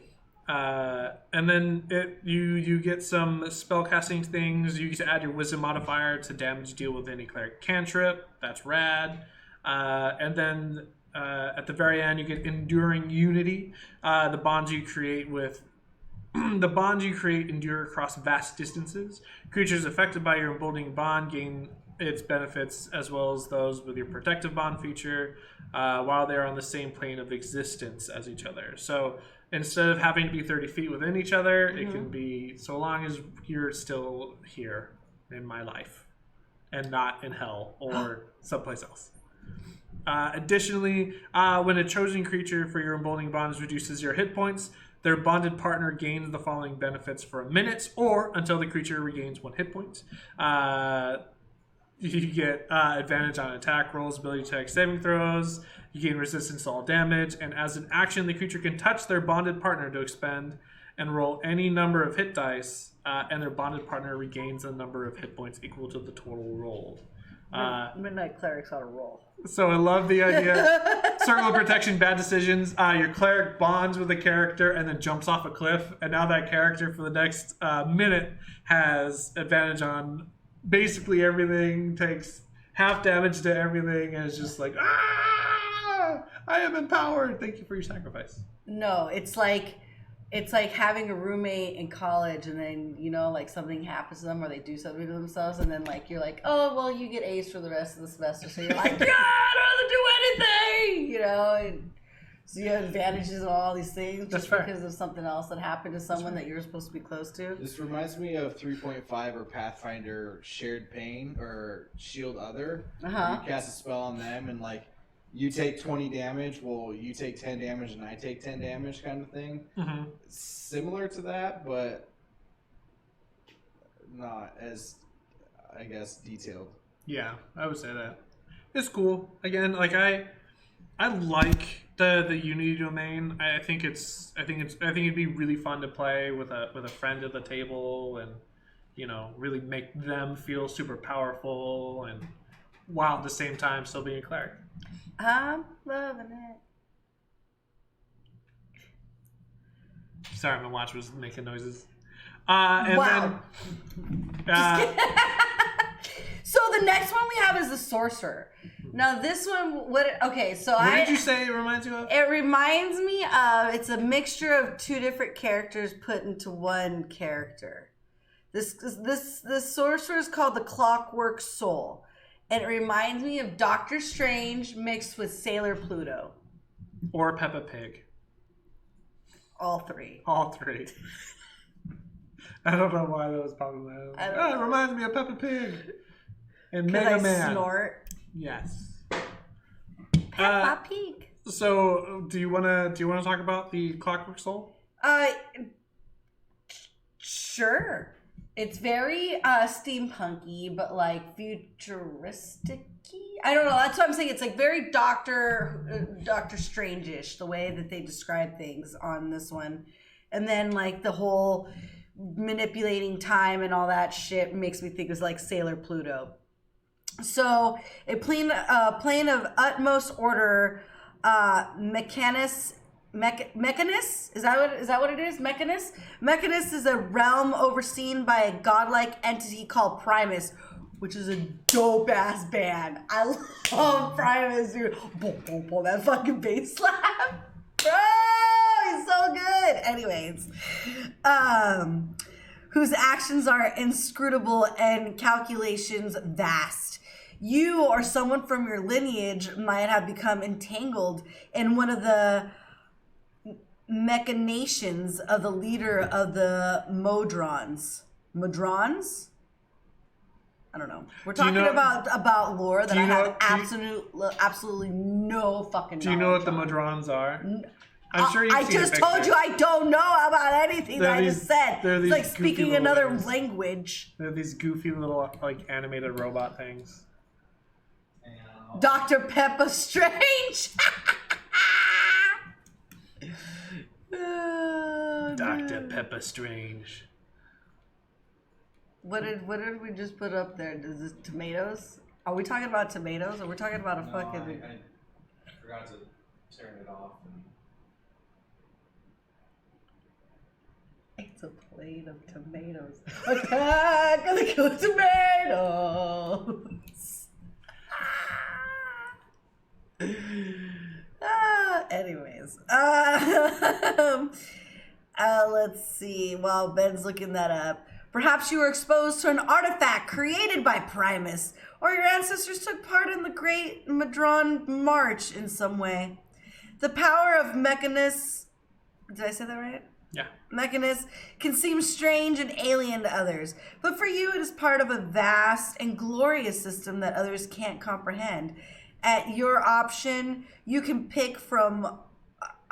And then you get some spellcasting things. You get to add your wisdom modifier to damage deal with any cleric cantrip. That's rad. And then at the very end, you get enduring unity. The bonds you create endure across vast distances. Creatures affected by your emboldening bond gain its benefits as well as those with your protective bond feature while they are on the same plane of existence as each other. So instead of having to be 30 feet within each other, it can be so long as you're still here in my life and not in hell or someplace else. Additionally, when a chosen creature for your emboldening bonds reduces your hit points, their bonded partner gains the following benefits for a minute or until the creature regains 1 hit point. You get advantage on attack rolls, ability check, saving throws. You gain resistance to all damage, and as an action, the creature can touch their bonded partner to expend and roll any number of hit dice, and their bonded partner regains a number of hit points equal to the total rolled. Midnight Cleric's on a roll. So I love the idea. Circle of protection, bad decisions. Your cleric bonds with a character and then jumps off a cliff, and now that character for the next minute has advantage on basically everything, takes half damage to everything, and is just like, I am empowered. Thank you for your sacrifice. No, it's like having a roommate in college and then, like something happens to them or they do something to themselves and then like you're like, oh, well, you get A's for the rest of the semester. So you're like, yeah, I don't have to do anything, and so you have advantages and all these things just because of something else that happened to someone that you're supposed to be close to. This reminds me of 3.5 or Pathfinder Shared Pain or Shield Other. You cast a spell on them and like, you take 20 damage, well, you take 10 damage and I take 10 damage kind of thing. Mm-hmm. Similar to that, but not as, I guess, detailed. Yeah, I would say that. It's cool. Again, like I like the Unity domain. I think it'd be really fun to play with a friend at the table and, really make them feel super powerful and while at the same time still being a cleric. I'm loving it. Sorry, my watch was making noises. Wow. So the next one we have is the sorcerer. Now this one, what did you say it reminds you of? It reminds me of, it's a mixture of 2 different characters put into one character. This sorcerer is called the Clockwork Soul. And it reminds me of Doctor Strange mixed with Sailor Pluto. Or Peppa Pig. All 3. All 3. I don't know why that was probably that. It reminds me of Peppa Pig. And Mega Man. Snort. Yes. Peppa Pig. So, do you wanna talk about the Clockwork Soul? Sure. It's very steampunky, but like futuristic-y. I don't know. That's what I'm saying. It's like very Doctor Strange-ish, the way that they describe things on this one. And then like the whole manipulating time and all that shit makes me think it was like Sailor Pluto. So a plane of utmost order, Mechanus Mechanus? Is that what it is? Mechanus? Mechanus is a realm overseen by a godlike entity called Primus, which is a dope ass band. I love Primus, dude. Boom, boom, boom, that fucking bass slap. Bro, he's so good. Anyways, whose actions are inscrutable and calculations vast. You or someone from your lineage might have become entangled in one of the machinations of the leader of the Modrons. Modrons? I don't know. We're talking about lore that I have absolutely no fucking knowledge. Do you know what the Modrons are? I'm sure I just told you I don't know about anything that I just said. It's like speaking another language. They're these goofy little like animated robot things. Dr. Peppa Strange. Dr. Peppa Strange. What did we just put up there? Is this tomatoes? Are we talking about tomatoes? Or we're talking about I forgot to turn it off. It's a plate of tomatoes. Attack of the killer tomatoes. Anyways. Let's see. While Ben's looking that up. Perhaps you were exposed to an artifact created by Primus, or your ancestors took part in the Great Madron March in some way. The power of Mechanus... Did I say that right? Yeah. Mechanus can seem strange and alien to others, but for you it is part of a vast and glorious system that others can't comprehend. At your option, you can pick from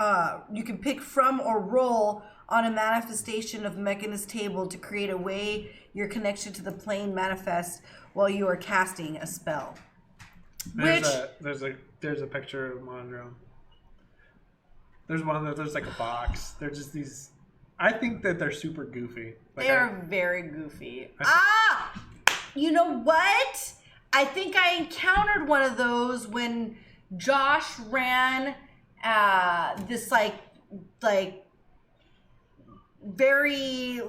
or roll on a manifestation of Mechanus table to create a way your connection to the plane manifests while you are casting a spell. There's a picture of Monodrome. There's one that there's like a box. They're just these. I think that they're super goofy. They are very goofy. You know what? I think I encountered one of those when Josh ran this very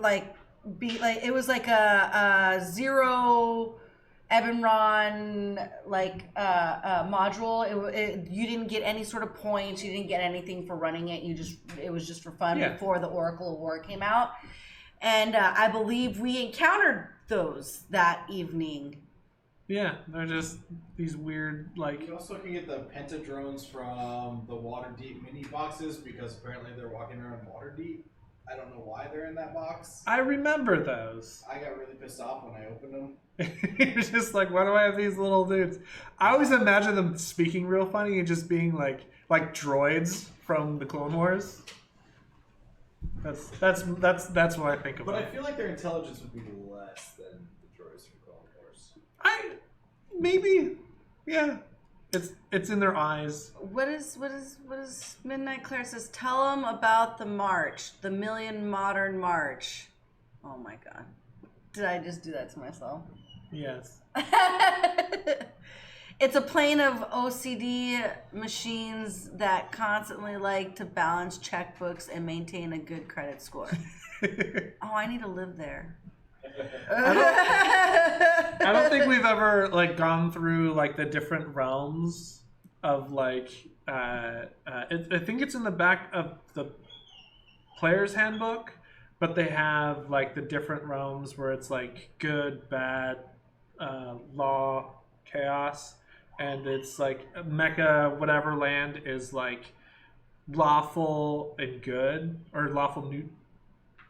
it was like a zero Ebenron module. You didn't get any sort of points. You didn't get anything for running it. It was just for fun before the Oracle of War came out. And I believe we encountered those that evening. Yeah, they're just these weird You also can get the pentadrones from the Waterdeep mini boxes because apparently they're walking around Waterdeep. I don't know why they're in that box. I remember those. I got really pissed off when I opened them. You're just like, why do I have these little dudes? I always imagine them speaking real funny and just being like droids from the Clone Wars. That's what I think about. But I feel like their intelligence would be less than the droids from Clone Wars. Maybe, yeah. It's in their eyes. What is Midnight Claire says? Tell them about the march, the Million Modern March. Oh my god, did I just do that to myself? Yes. It's a plane of OCD machines that constantly like to balance checkbooks and maintain a good credit score. Oh, I need to live there. I don't think we've ever gone through the different realms of I think it's in the back of the player's handbook, but they have the different realms where it's good, bad, law, chaos, and it's Mecha whatever land is lawful and good, or lawful new.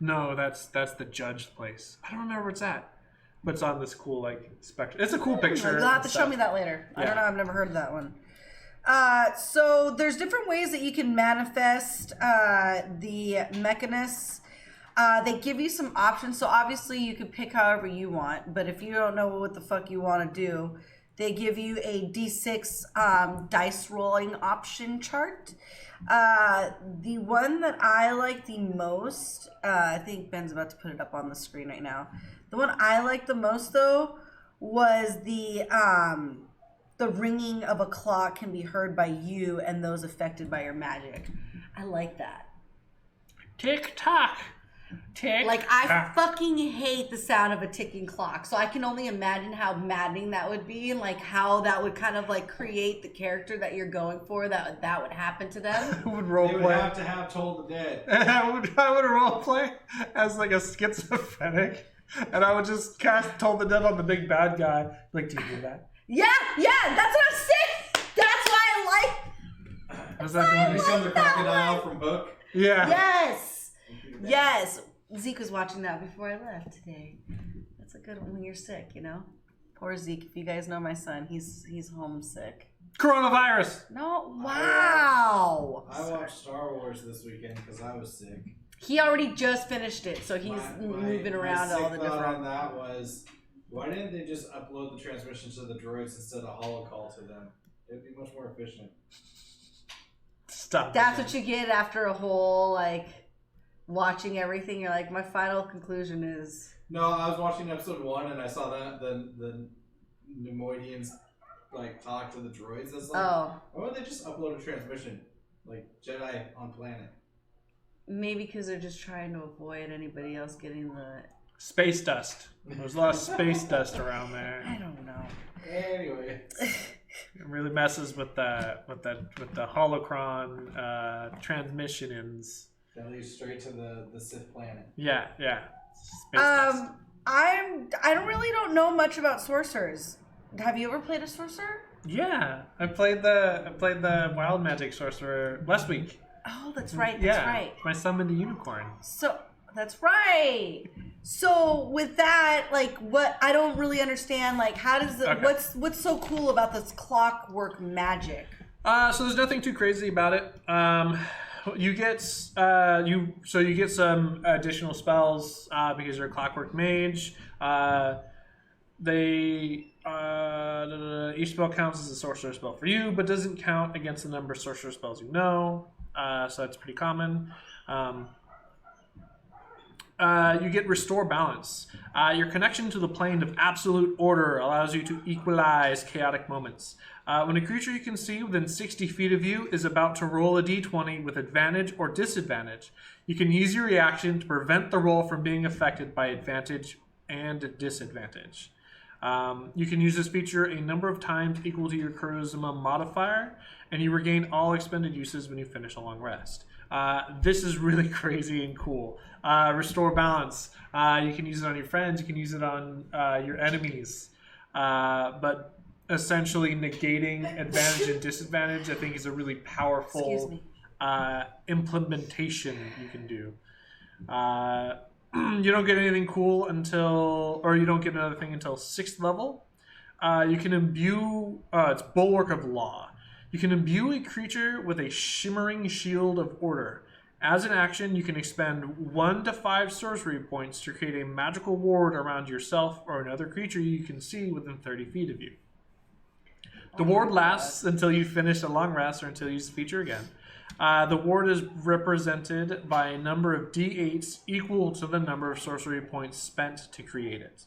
No, that's the judge place. I don't remember where it's at, but it's on this cool spectrum. It's a cool picture. You'll have to show me that later. Yeah. I don't know. I've never heard of that one. So there's different ways that you can manifest the Mechanus. They give you some options. So obviously you can pick however you want, but if you don't know what the fuck you want to do, they give you a D6 dice rolling option chart. The one that I like the most, I think Ben's about to put it up on the screen right now. The one I like the most though was the ringing of a clock can be heard by you and those affected by your magic. I like that. Tick tock. Tick. Like, I fucking hate the sound of a ticking clock. So I can only imagine how maddening that would be, and like how that would kind of like create the character that you're going for. That would happen to them. Who would role They would play? have to have Toll the Dead. I would role play as like a schizophrenic, and I would just cast Toll the Dead on the big bad guy. Like, do you do that? Yeah, that's what I'm saying. That's why I like. What's that doing? Become the crocodile from Hook. Yeah. Yes. Zeke was watching that before I left today. That's a good one when you're sick, you know. Poor Zeke. If you guys know my son, he's homesick. Coronavirus. No, wow. I watched Star Wars this weekend because I was sick. He already just finished it, so he's moving around all the My sick thought different. on that was, why didn't they just upload the transmission to the droids instead of holocall to them? It'd be much more efficient. Stop. That's what you get after a whole like watching everything. You're like, my final conclusion is. No, I was watching episode 1 and I saw that the Nemoidians like talk to the droids. That's like, why would they just upload a transmission like Jedi on planet? Maybe because they're just trying to avoid anybody else getting the Space dust. There's a lot of space dust around there. I don't know. Anyway, It really messes with the holocron transmissions. that leads straight to the Sith planet. Yeah. Space dust. I don't know much about sorcerers. Have you ever played a sorcerer? Yeah, I played the wild magic sorcerer last week. Oh, that's right. That's right. My summoned a unicorn. So that's right. So with that, like, what I don't really understand, like, how does it? Okay. What's so cool about this clockwork magic? So there's nothing too crazy about it. You get you get some additional spells because you're a clockwork mage. Each spell counts as a sorcerer spell for you, but doesn't count against the number of sorcerer spells you know. So that's pretty common. You get Restore Balance. Your connection to the plane of absolute order allows you to equalize chaotic moments. When a creature you can see within 60 feet of you is about to roll a d20 with advantage or disadvantage, you can use your reaction to prevent the roll from being affected by advantage and disadvantage. You can use this feature a number of times equal to your charisma modifier, and you regain all expended uses when you finish a long rest. This is really crazy and cool. Restore Balance. You can use it on your friends. You can use it on your enemies. But essentially negating advantage and disadvantage, I think, is a really powerful implementation you can do. You don't get anything cool you don't get another thing until 6th level. You can imbue, it's Bulwark of Law. You can imbue a creature with a shimmering shield of order. As an action, you can expend 1 to 5 sorcery points to create a magical ward around yourself or another creature you can see within 30 feet of you. The ward lasts until you finish a long rest or until you use the feature again. The ward is represented by a number of d8s equal to the number of sorcery points spent to create it.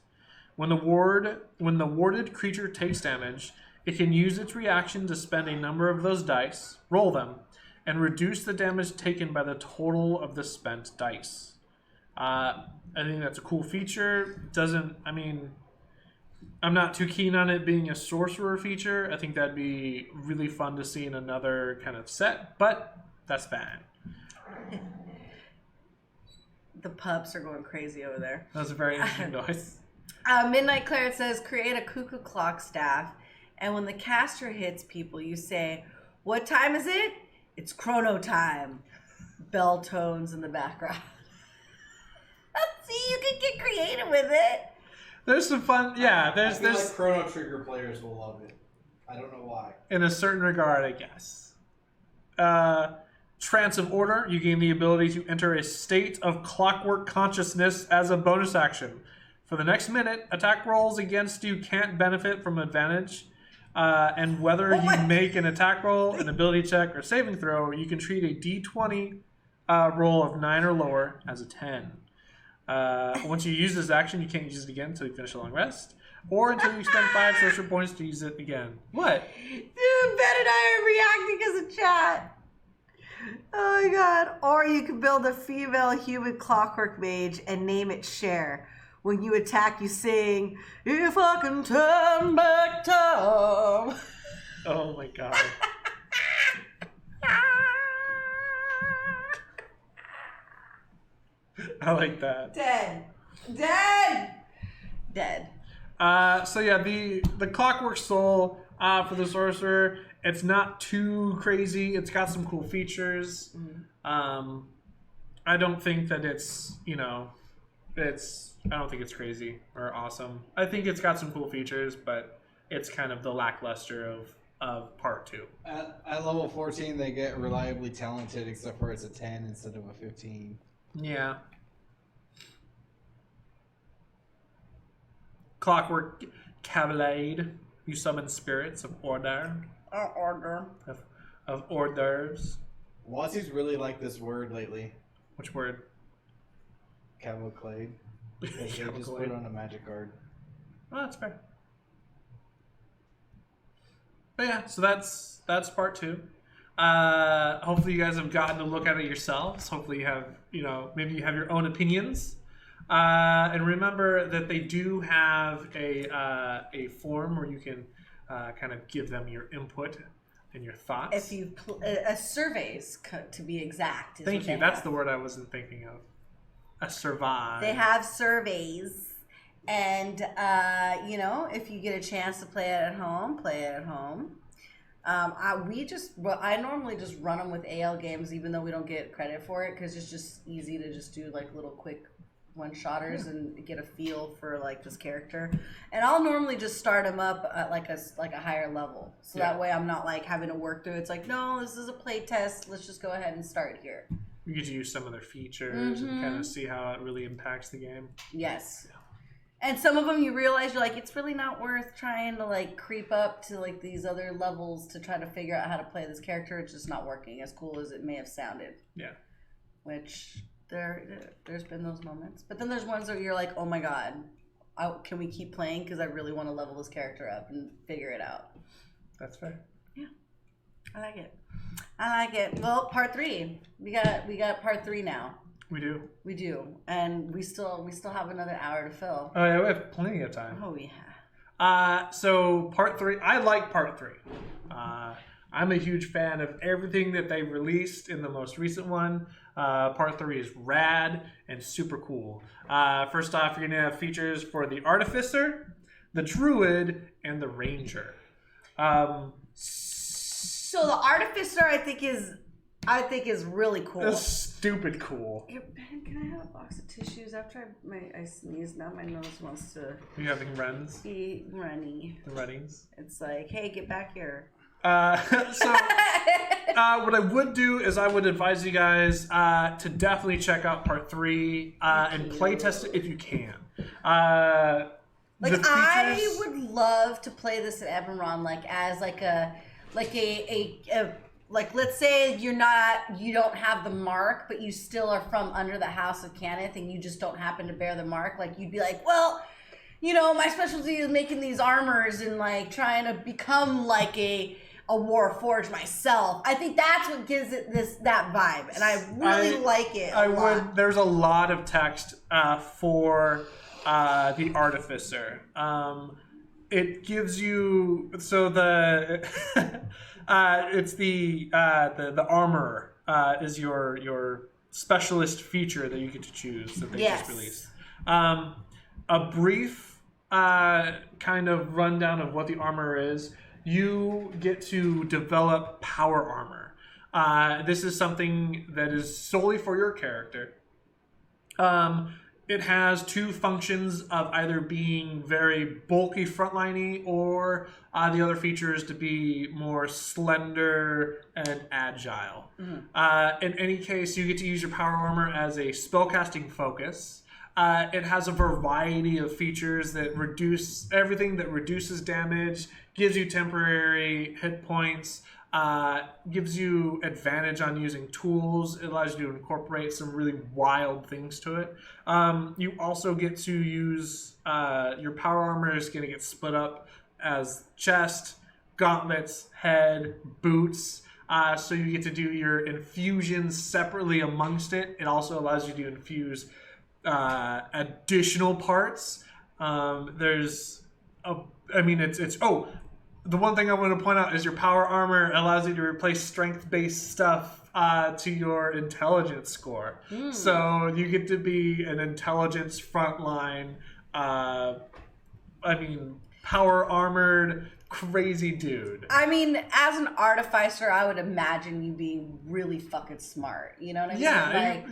When the warded creature takes damage, it can use its reaction to spend a number of those dice, roll them, and reduce the damage taken by the total of the spent dice. I think that's a cool feature. I'm not too keen on it being a sorcerer feature. I think that'd be really fun to see in another kind of set, but that's fine. The pups are going crazy over there. That was a very interesting noise. Midnight Cleric says, create a cuckoo clock staff, and when the caster hits people, you say, "What time is it? It's chrono time." Bell tones in the background. See, you can get creative with it. There's some fun, yeah. I feel like Chrono Trigger players will love it. I don't know why. In a certain regard, I guess. Trance of Order. You gain the ability to enter a state of clockwork consciousness as a bonus action. For the next minute, attack rolls against you can't benefit from advantage. And whether you make an attack roll, an ability check, or saving throw, you can treat a d20 roll of 9 or lower as a 10. Once you use this action, you can't use it again until you finish a long rest, or until you spend 5 sorcerer points to use it again. What? Dude, Ben and I are reacting as a chat. Oh my god. Or you could build a female human clockwork mage and name it Cher. When you attack, you sing, "If I can turn back time." Oh my god. I like that. Dead. So yeah, the Clockwork Soul for the sorcerer, it's not too crazy. It's got some cool features. I don't think that it's I don't think it's crazy or awesome. I think it's got some cool features, but it's kind of the lackluster of part 2. At level 14, they get reliably talented, except for it's a 10 instead of a 15. Yeah. Clockwork Cavalade. You summon spirits of order. Of hors d'oeuvres. Wazzy's really liked this word lately. Which word? Cavalcade. Because they just put it on a magic card. Oh, that's fair. But yeah, so that's part 2. Hopefully you guys have gotten to look at it yourselves. Hopefully you have, maybe you have your own opinions. And remember that they do have a form where you can kind of give them your input and your thoughts. If you surveys, to be exact. Thank you. That's the word I wasn't thinking of. A survey. They have surveys, and if you get a chance to play it at home, play it at home. I normally just run them with AL games, even though we don't get credit for it, because it's just easy to just do like little quick one-shotters and get a feel for like this character. And I'll normally just start them up at like a higher level, so that way I'm not like having to work through. It's like, no, this is a play test. Let's just go ahead and start here. You get to use some of their features and kind of see how it really impacts the game. Yes. Yeah. And some of them you realize you're like, it's really not worth trying to like creep up to like these other levels to try to figure out how to play this character. It's just not working as cool as it may have sounded. Yeah. Which there's been those moments. But then there's ones where you're like, oh my god, can we keep playing? Because I really want to level this character up and figure it out. That's fair. Yeah. I like it. Well, part 3. We got part 3 now. We do, and we still have another hour to fill. Oh yeah, we have plenty of time. Oh yeah. So part 3, I like part 3. I'm a huge fan of everything that they released in the most recent one. Part 3 is rad and super cool. First off, you're gonna have features for the Artificer, the Druid, and the Ranger. So the Artificer, I think is really cool. It's stupid cool. Hey, Ben, can I have a box of tissues? After I sneezed, now my nose wants to... Are you having runs? Be runny. The runnings? It's like, hey, get back here. So what I would do is I would advise you guys to definitely check out part 3 and play test it if you can. I would love to play this at Eberron, as let's say you don't have the mark, but you still are from under the House of Cannith and you just don't happen to bear the mark. Like, you'd be like, well, my specialty is making these armors and trying to become a Warforged myself. I think that's what gives it that vibe, and I really like it. There's a lot of text for the Artificer. It gives you it's the armor is your specialist feature that you get to choose that they just released. A brief kind of rundown of what the armor is. You get to develop power armor. This is something that is solely for your character. It has 2 functions of either being very bulky frontliney or the other feature is to be more slender and agile. In any case, you get to use your power armor as a spellcasting focus. It has a variety of features that reduce everything that reduces damage, gives you temporary hit points, gives you advantage on using tools. It allows you to incorporate some really wild things to it. You also get to use your power armor is going to get split up as chest, gauntlets, head, boots. So you get to do your infusions separately amongst it. It also allows you to infuse additional parts. The one thing I want to point out is your power armor allows you to replace strength-based stuff to your intelligence score. So you get to be an intelligence frontline, power armored, crazy dude. I mean, as an artificer, I would imagine you being really fucking smart. You know what I mean? Yeah, like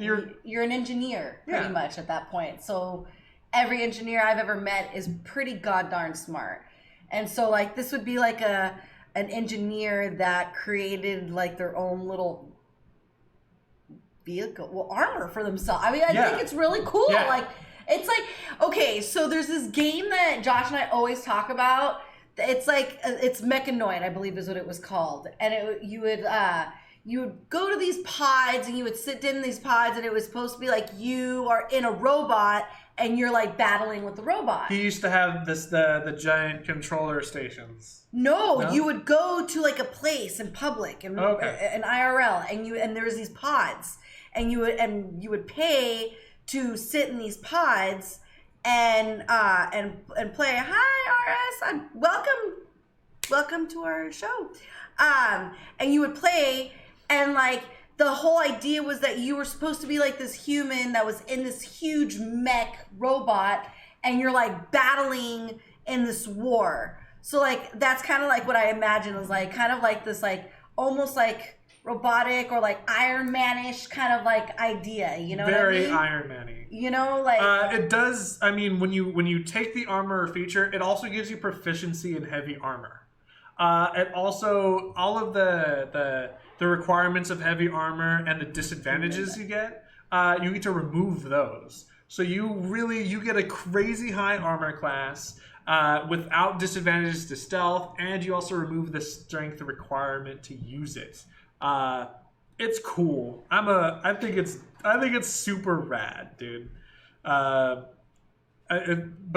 you're an engineer pretty much at that point. So every engineer I've ever met is pretty goddamn smart. And so like this would be like an engineer that created like their own little armor for themselves. I mean, I think it's really cool. Yeah. Like it's like, okay, so there's this game that Josh and I always talk about. It's like it's Mechanoid, I believe is what it was called. And you would go to these pods and you would sit in these pods and it was supposed to be like you are in a robot and you're like battling with the robot. He used to have the giant controller stations. No, you would go to like a place in public and an IRL and there was these pods and you would pay to sit in these pods and play. Hi RS, welcome to our show. And you would play and like the whole idea was that you were supposed to be like this human that was in this huge mech robot and you're like battling in this war. So like that's kind of like what I imagine was like kind of like this like almost like robotic or like Iron Man-ish kind of like idea, you know? Very what I mean? Iron Man-y. You know, like it does. I mean, when you take the armor feature, it also gives you proficiency in heavy armor. It also all of the requirements of heavy armor and the disadvantages you get to remove those. So you get a crazy high armor class without disadvantages to stealth, and you also remove the strength requirement to use it. It's cool. I think it's super rad, dude. But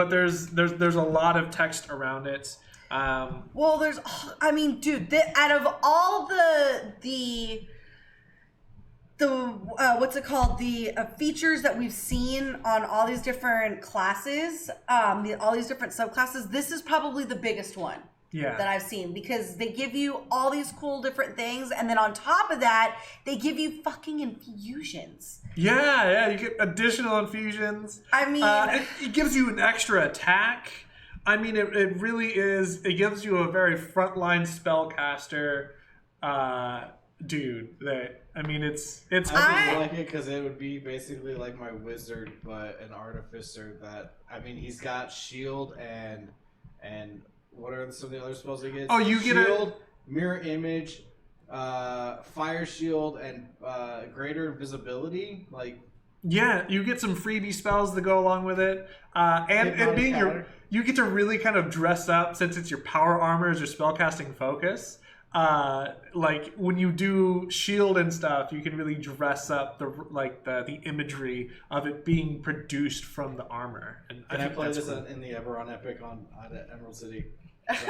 there's a lot of text around it. Well, dude, out of all the what's it called? The features that we've seen on all these different classes, all these different subclasses, this is probably the biggest one. Yeah. That I've seen, because they give you all these cool different things, and then on top of that, they give you fucking infusions. Yeah, you get additional infusions. I mean, it gives you an extra attack. I mean, it really is. It gives you a very frontline spellcaster, dude. It's. I just like it because it would be basically like my wizard, but an artificer. He's got shield and. What are some of the other spells he gets? Oh, you get shield, mirror image, fire shield, and greater invisibility. Like, yeah, you get some freebie spells that go along with it, and being you get to really kind of dress up since it's your power armor as your spellcasting focus. Like when you do shield and stuff, you can really dress up the imagery of it being produced from the armor. And I play this cool. In the Eberron Epic on Emerald City. So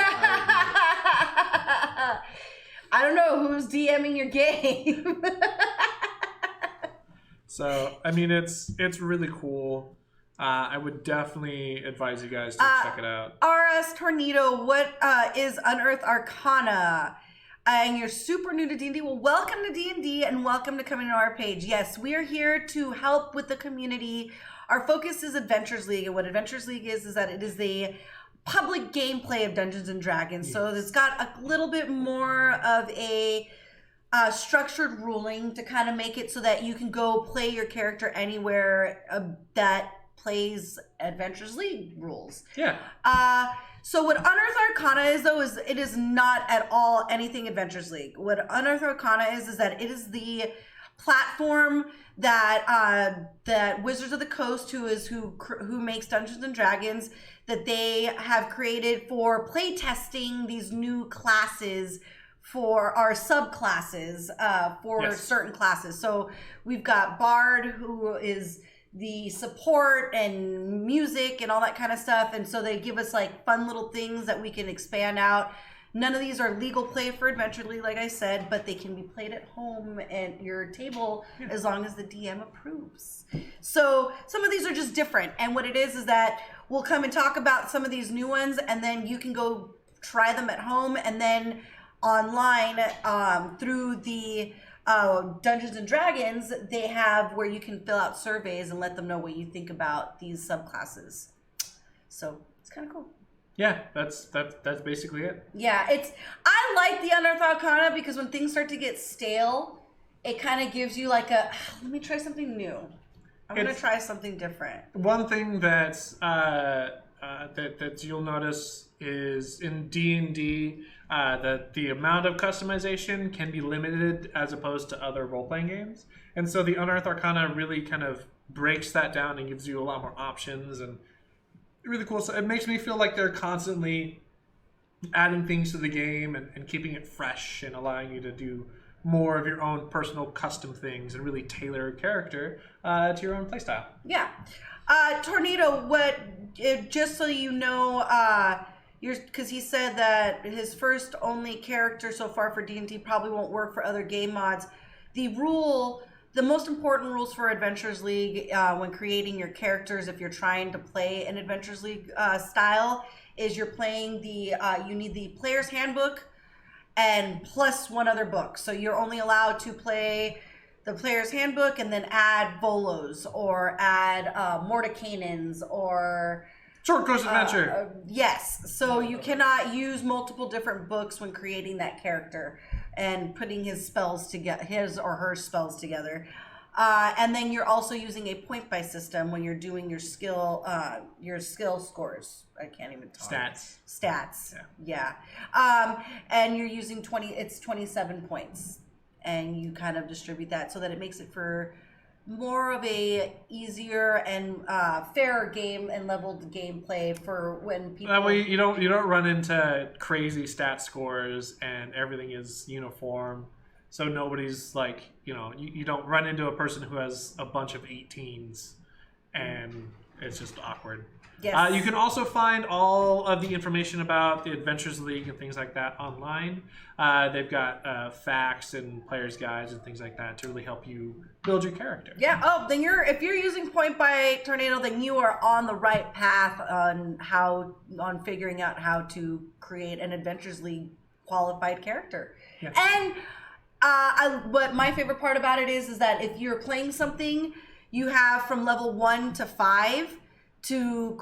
I don't know who's DMing your game. So I mean, it's really cool. I would definitely advise you guys to check it out. RS Tornado, what is Unearthed Arcana? And you're super new to D&D. Well, welcome to D&D and welcome to coming to our page. Yes, we are here to help with the community. Our focus is Adventures League, and what Adventures League is that it is the public gameplay of Dungeons and Dragons. Yes. So it's got a little bit more of a structured ruling to kind of make it so that you can go play your character anywhere that plays Adventures League rules. Yeah. So what Unearthed Arcana is, though, is it is not at all anything Adventures League. What Unearthed Arcana is that it is the platform that that Wizards of the Coast, who makes Dungeons and Dragons, that they have created for play testing these new classes for our subclasses for certain classes. So we've got Bard, who is the support and music and all that kind of stuff, and so they give us like fun little things that we can expand out None of these are legal play for Adventure League, like I said, but they can be played at home at your table as long as the DM approves. So some of these are just different. And what it is that we'll come and talk about some of these new ones, and then you can go try them at home, and then online through the Dungeons and Dragons, they have where you can fill out surveys and let them know what you think about these subclasses. So it's kind of cool. Yeah, that's basically it. Yeah, I like the Unearthed Arcana because when things start to get stale, it kind of gives you like let me try something new. I'm gonna try something different. One thing that you'll notice is in D&D that the amount of customization can be limited as opposed to other role-playing games. And so the Unearthed Arcana really kind of breaks that down and gives you a lot more options, and really cool. So it makes me feel like they're constantly adding things to the game and keeping it fresh and allowing you to do more of your own personal custom things and really tailor a character to your own playstyle. Yeah. Tornado, just so you know, because he said that his first only character so far for D&D probably won't work for other game mods. The most important rules for Adventures League when creating your characters, if you're trying to play an Adventures League style, is you need the player's handbook and plus one other book. So you're only allowed to play the player's handbook and then add bolos or add Mordecaians or Short Course Adventure. Yes. So you cannot use multiple different books when creating that character and putting his or her spells together. And then you're also using a point by system when you're doing your skill scores. I can't even talk. Stats. Yeah. And you're using 27 points, and you kind of distribute that so that it makes it for more of a easier and fairer game and leveled gameplay for when people. That way you don't run into crazy stat scores and everything is uniform. So nobody's like, you don't run into a person who has a bunch of 18s and it's just awkward. Yes. You can also find all of the information about the Adventures League and things like that online. They've got facts and players' guides and things like that to really help you build your character. Yeah. Oh, then if you're using Point by Tornado, then you are on the right path on figuring out how to create an Adventures League qualified character. Yeah. And what my favorite part about it is that if you're playing something, you have from level 1 to 5 to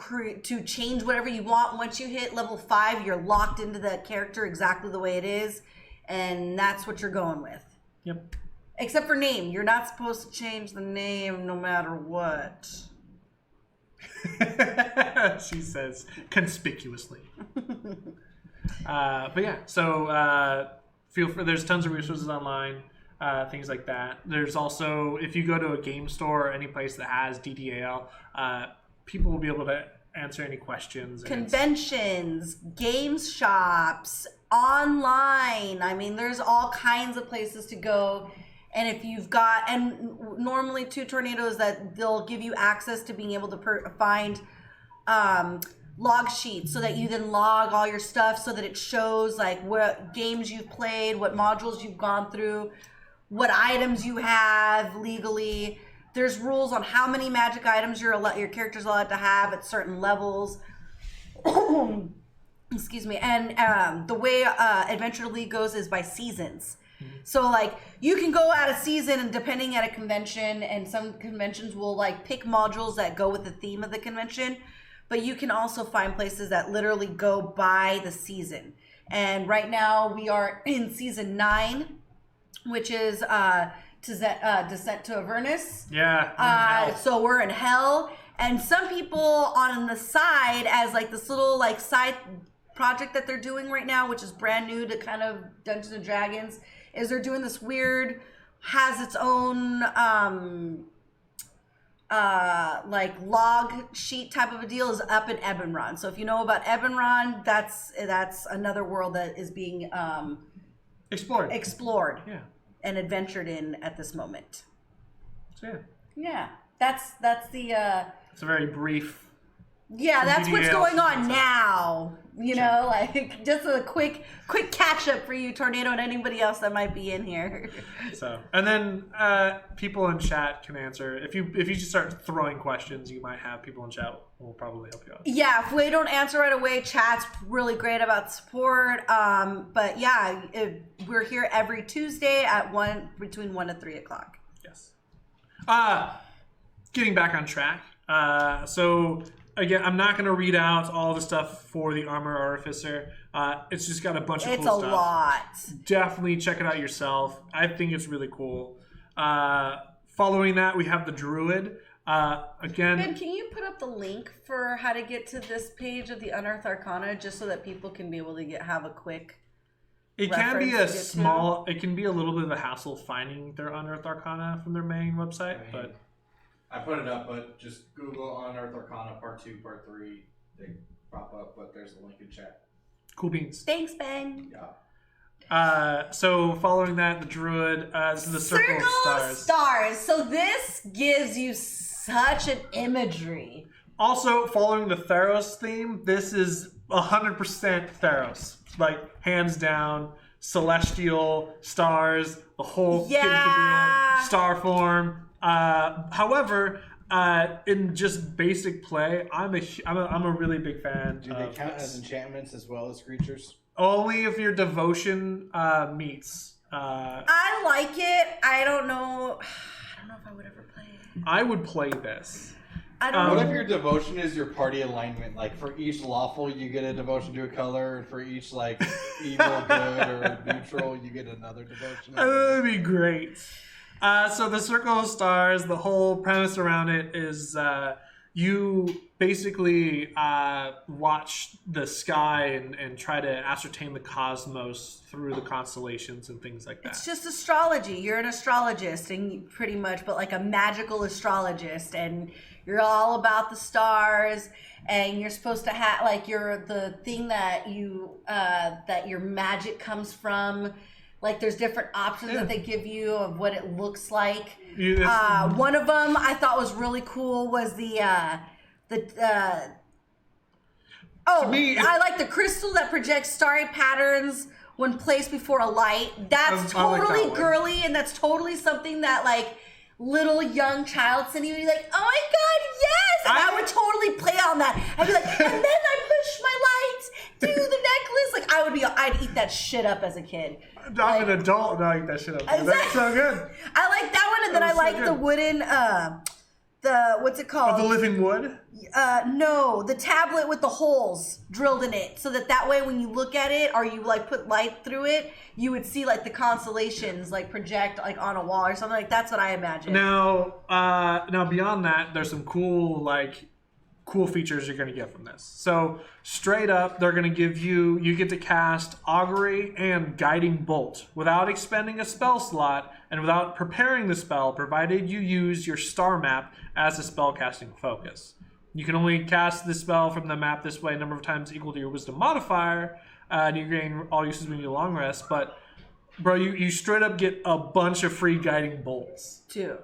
change whatever you want. Once you hit level 5, you're locked into that character exactly the way it is, and that's what you're going with. Yep. Except for name. You're not supposed to change the name no matter what. She says conspicuously. But yeah, so there's tons of resources online, things like that. There's also, if you go to a game store or any place that has DDAL, people will be able to answer any questions. Conventions, games shops, online. I mean, there's all kinds of places to go. And if you've got, and normally too, Tornadoes, that they'll give you access to being able to find log sheets so that you then log all your stuff so that it shows like what games you've played, what modules you've gone through, what items you have legally. There's rules on how many magic items your character's allowed to have at certain levels. Excuse me. And the way Adventure League goes is by seasons. So like you can go at a season and depending at a convention, and some conventions will like pick modules that go with the theme of the convention, but you can also find places that literally go by the season. And right now we are in season 9, which is Descent to Avernus. Yeah. So we're in hell, and some people on the side as like this little like side project that they're doing right now, which is brand new to kind of Dungeons and Dragons, is they're doing this weird, has its own like log sheet type of a deal, is up in Ebenron. So if you know about Ebenron, that's another world that is being explored. Yeah. And adventured in at this moment. So yeah, that's the. It's a very brief. Yeah, that's what's going on now. you know, like just a quick catch up for you, Tornado, and anybody else that might be in here. So, and then people in chat can answer. If you just start throwing questions, you might have people in chat will probably help you out. Yeah, if we don't answer right away, chat's really great about support. But yeah, we're here every Tuesday at between 1 and 3 o'clock. Yes. Getting back on track. So again, I'm not going to read out all the stuff for the Armor Artificer. It's just got a bunch of cool stuff. It's a lot. Definitely check it out yourself. I think it's really cool. Following that, we have the Druid. Again, Ben, can you put up the link for how to get to this page of the Unearthed Arcana, just so that people can be able to have a quick. It can be it can be a little bit of a hassle finding their Unearthed Arcana from their main website, but I put it up, but just Google Unearthed Arcana Part 2, Part 3. They pop up, but there's a link in chat. Cool beans. Thanks, Ben. Yeah. So following that, the Druid, this is the Circle of Stars. So this gives you such an imagery. Also, following the Theros theme, this is 100% Theros. Like, hands down, celestial, stars, the whole kit and caboodle, star form. However, in just basic play, I'm a really big fan. Do they count as enchantments as well as creatures? Only if your devotion meets. I like it. I don't know if I would ever play it. I would play this. I don't know. What if your devotion is your party alignment? Like for each lawful, you get a devotion to a color, and for each like evil, good, or neutral, you get another devotion. That would be great. So the Circle of Stars, the whole premise around it is you basically watch the sky and try to ascertain the cosmos through the constellations and things like that. It's just astrology. You're an astrologist, and pretty much, but like a magical astrologist, and you're all about the stars, and you're supposed to have like the thing that that your magic comes from. Like there's different options that they give you of what it looks like. One of them I thought was really cool was I like the crystal that projects starry patterns when placed before a light. That's totally girly, and that's totally something that like little young child sitting be like, oh my god, yes! And I would totally play on that. I'd be like, and then I push my lights through the necklace. Like I'd eat that shit up as a kid. I'm an adult and I eat that shit up. That's so good. I like that one, and then I like the wooden what's it called? The living wood? No, the tablet with the holes drilled in it, so that way when you look at it or you like put light through it, you would see like the constellations like project like on a wall or something. Like that's what I imagine. Now beyond that, there's some cool features you're going to get from this. So straight up, they're going to give you get to cast Augury and Guiding Bolt without expending a spell slot and without preparing the spell, provided you use your star map as a spell casting focus. You can only cast the spell from the map this way a number of times equal to your wisdom modifier, and you gain all uses when you long rest. But bro, you straight up get a bunch of free Guiding Bolts. Dude.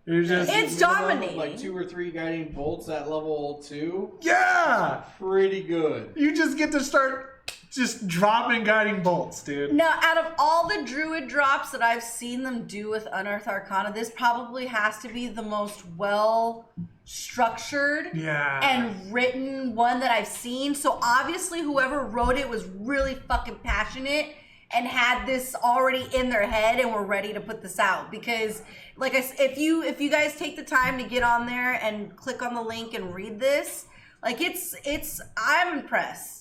It's dominating. Like 2 or 3 guiding bolts at level 2. Yeah, pretty good. You just get to start just dropping Guiding Bolts, dude. Now, out of all the druid drops that I've seen them do with Unearthed Arcana, this probably has to be the most well structured and written one that I've seen. So obviously, whoever wrote it was really fucking passionate and had this already in their head and were ready to put this out. Because like if you guys take the time to get on there and click on the link and read this, like I'm impressed.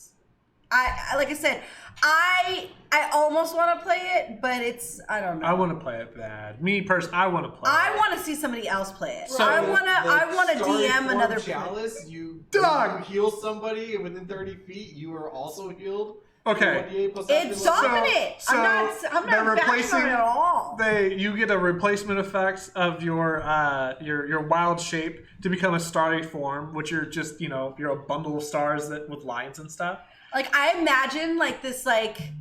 Like I said, I almost want to play it, but I don't know. I want to play it bad. Me personally, I want to play it. I want to see somebody else play it. So I want to DM another chalice. You heal somebody within 30 feet. You are also healed. Okay, it's dominant. I'm not bashing on it at all. You get a replacement effect of your wild shape to become a starry form, which you're just you're a bundle of stars with lines and stuff. Like I imagine like this like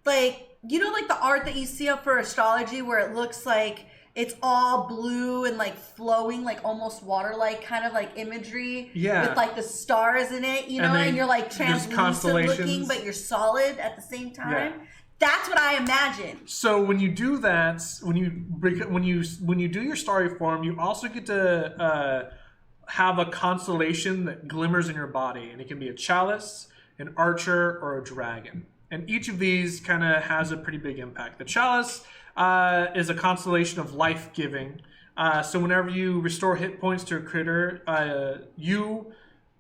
the art that you see up for astrology where it looks like it's all blue and like flowing, like almost water-like kind of like imagery. Yeah. With like the stars in it, you know, and you're like translucent looking, but you're solid at the same time. Yeah. That's what I imagine. So when you do that, when you do your starry form, you also get to have a constellation that glimmers in your body, and it can be a chalice, an archer, or a dragon. And each of these kind of has a pretty big impact. The chalice is a constellation of life-giving. So whenever you restore hit points to a critter, you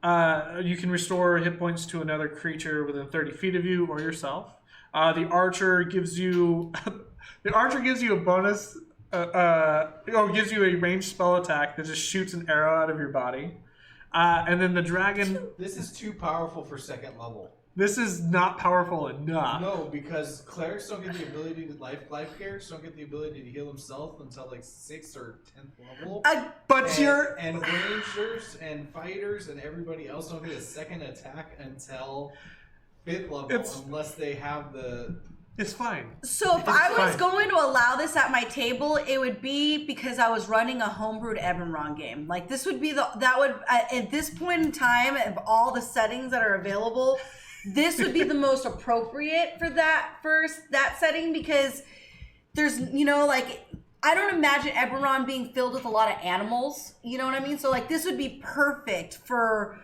can restore hit points to another creature within 30 feet of you or yourself. The archer gives you a bonus. Gives you a ranged spell attack that just shoots an arrow out of your body. And then the dragon. This is too powerful for second level. This is not powerful enough. No, because clerics don't get the ability to life clerics don't get the ability to heal themselves until like 6th or 10th level. And rangers and fighters and everybody else don't get a second attack until 5th level unless they have the. It's fine. So if I was going to allow this at my table, it would be because I was running a homebrewed Eberron game. Like this would be at this point in time of all the settings that are available, this would be the most appropriate for that setting because there's, like I don't imagine Eberron being filled with a lot of animals. You know what I mean? So like this would be perfect for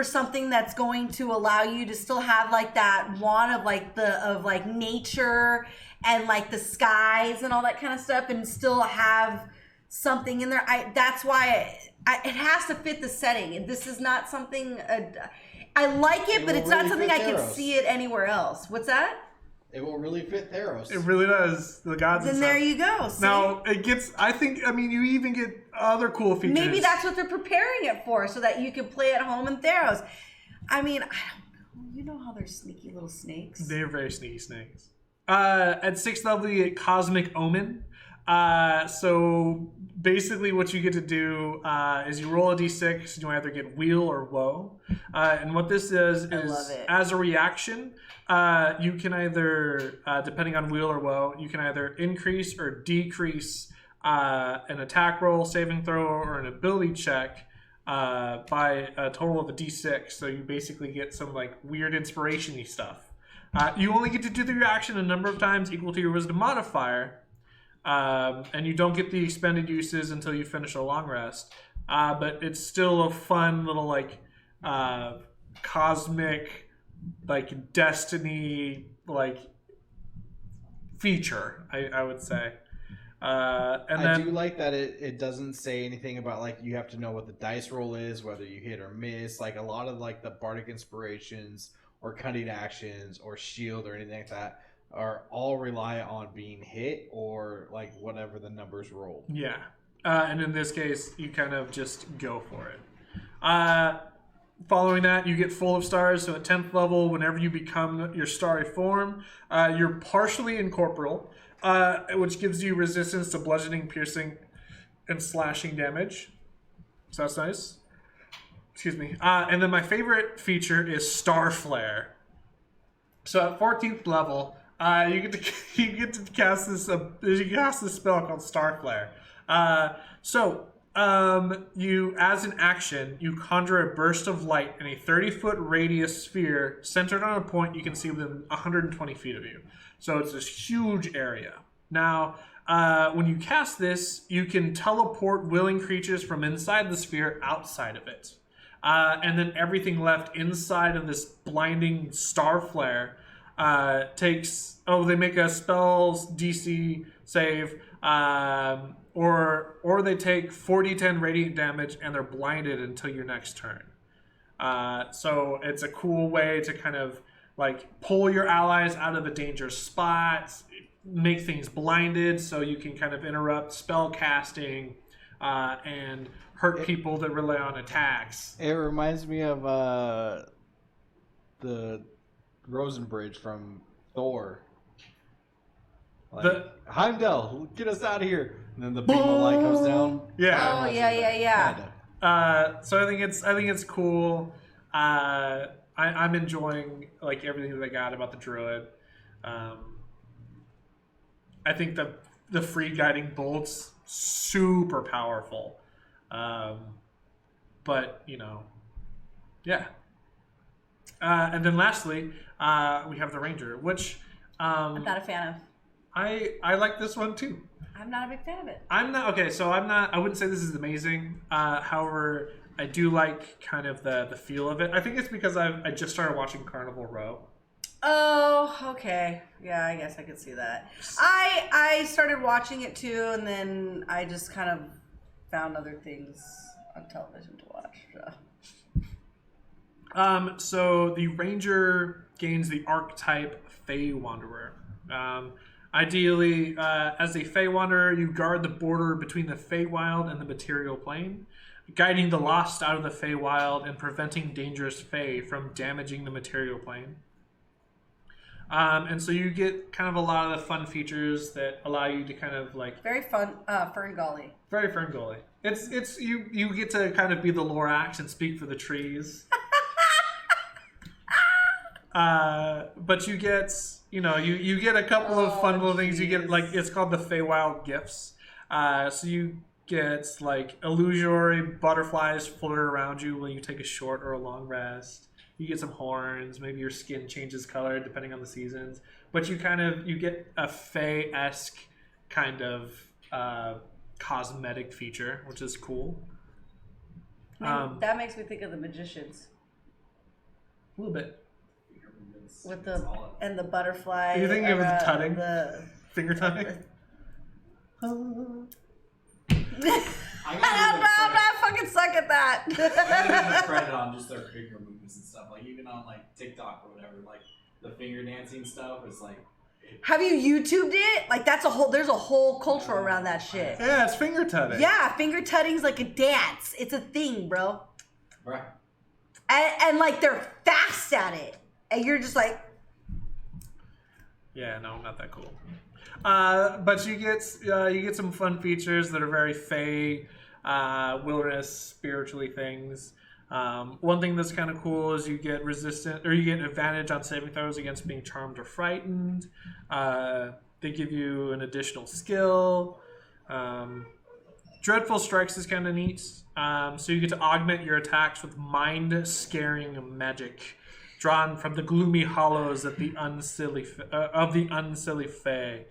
something that's going to allow you to still have like that want of nature and like the skies and all that kind of stuff and still have something in there. That's why it has to fit the setting. This is not something I like it, but it's not something I can see it anywhere else. What's that? It will really fit Theros. It really does. The gods. Then there you go. See? Now it gets. You even get other cool features. Maybe that's what they're preparing it for, so that you can play at home in Theros. I don't know. You know how they're sneaky little snakes. They're very sneaky snakes. At 6th level, you get Cosmic Omen. So basically, what you get to do is you roll a d6. You either get Weal or Woe. And what this is as a reaction. You can either, depending on Weal or Woe, you can either increase or decrease an attack roll, saving throw, or an ability check by a total of a d6. So you basically get some like weird inspiration-y stuff. You only get to do the reaction a number of times equal to your wisdom modifier, and you don't get the expended uses until you finish a long rest. But it's still a fun little like cosmic, like destiny, like feature. I would say. I do like that it doesn't say anything about like you have to know what the dice roll is, whether you hit or miss. Like a lot of like the bardic inspirations or cunning actions or shield or anything like that are all rely on being hit or like whatever the numbers roll. Yeah. And in this case, you kind of just go for it. Following that, you get Full of Stars. So at 10th level, whenever you become your starry form, you're partially incorporeal, which gives you resistance to bludgeoning, piercing, and slashing damage. So that's nice. Excuse me. And then my favorite feature is Star Flare. So at 14th level, you get to cast this spell called Star Flare. You, as an action, you conjure a burst of light in a 30-foot radius sphere centered on a point you can see within 120 feet of you. So it's this huge area. Now, when you cast this, you can teleport willing creatures from inside the sphere outside of it. And then everything left inside of this blinding star flare they make a spell's DC save, or they take 4d10 radiant damage and they're blinded until your next turn. So it's a cool way to kind of like pull your allies out of a dangerous spot, make things blinded so you can kind of interrupt spell casting and hurt people that rely on attacks. It reminds me of the Rosenbridge from Thor. Like, Heimdall, get us out of here! And then the beam of light comes down. Yeah. Oh yeah. So I think it's cool. I'm enjoying like everything that they got about the druid. I think the free guiding bolts super powerful. But, yeah. And then lastly, we have the Ranger, which... I'm not a fan of. I like this one too. I'm not a big fan of it. I wouldn't say this is amazing. However, I do like kind of the feel of it. I think it's because I just started watching Carnival Row. Oh, okay. Yeah, I guess I could see that. I started watching it too, and then I just kind of found other things on television to watch. So the Ranger gains the archetype Fey Wanderer. Ideally, as a Fey Wanderer, you guard the border between the Feywild and the material plane, guiding the lost out of the Feywild and preventing dangerous Fey from damaging the material plane. And so you get kind of a lot of the fun features that allow you to kind of like... Very fun, Ferngully. Very Ferngully. It's you get to kind of be the Lorax and speak for the trees. But you get, you get a couple of fun little things. You get, like, it's called the Feywild Gifts. So you get, like, illusory butterflies flutter around you when you take a short or a long rest. You get some horns. Maybe your skin changes color depending on the seasons. But you get a Fey-esque kind of cosmetic feature, which is cool. That makes me think of the Magicians. A little bit. With the butterfly. Are you thinking of the tutting? Finger tutting? I'm not fucking suck at that. I gotta give them credit on just their finger movements and stuff. Like even on like TikTok or whatever, like the finger dancing stuff is like. Have you YouTubed it? Like there's a whole culture around that shit. Yeah, it's finger tutting. Yeah, finger tutting's like a dance. It's a thing, bro. Right. And like they're fast at it. And you're just like... Yeah, no, not that cool. But you get some fun features that are very Fey, wilderness, spiritually things. One thing that's kind of cool is you get advantage on saving throws against being charmed or frightened. They give you an additional skill. Dreadful Strikes is kind of neat. So you get to augment your attacks with mind-scaring magic, drawn from the gloomy hollows of the unsilly Fae.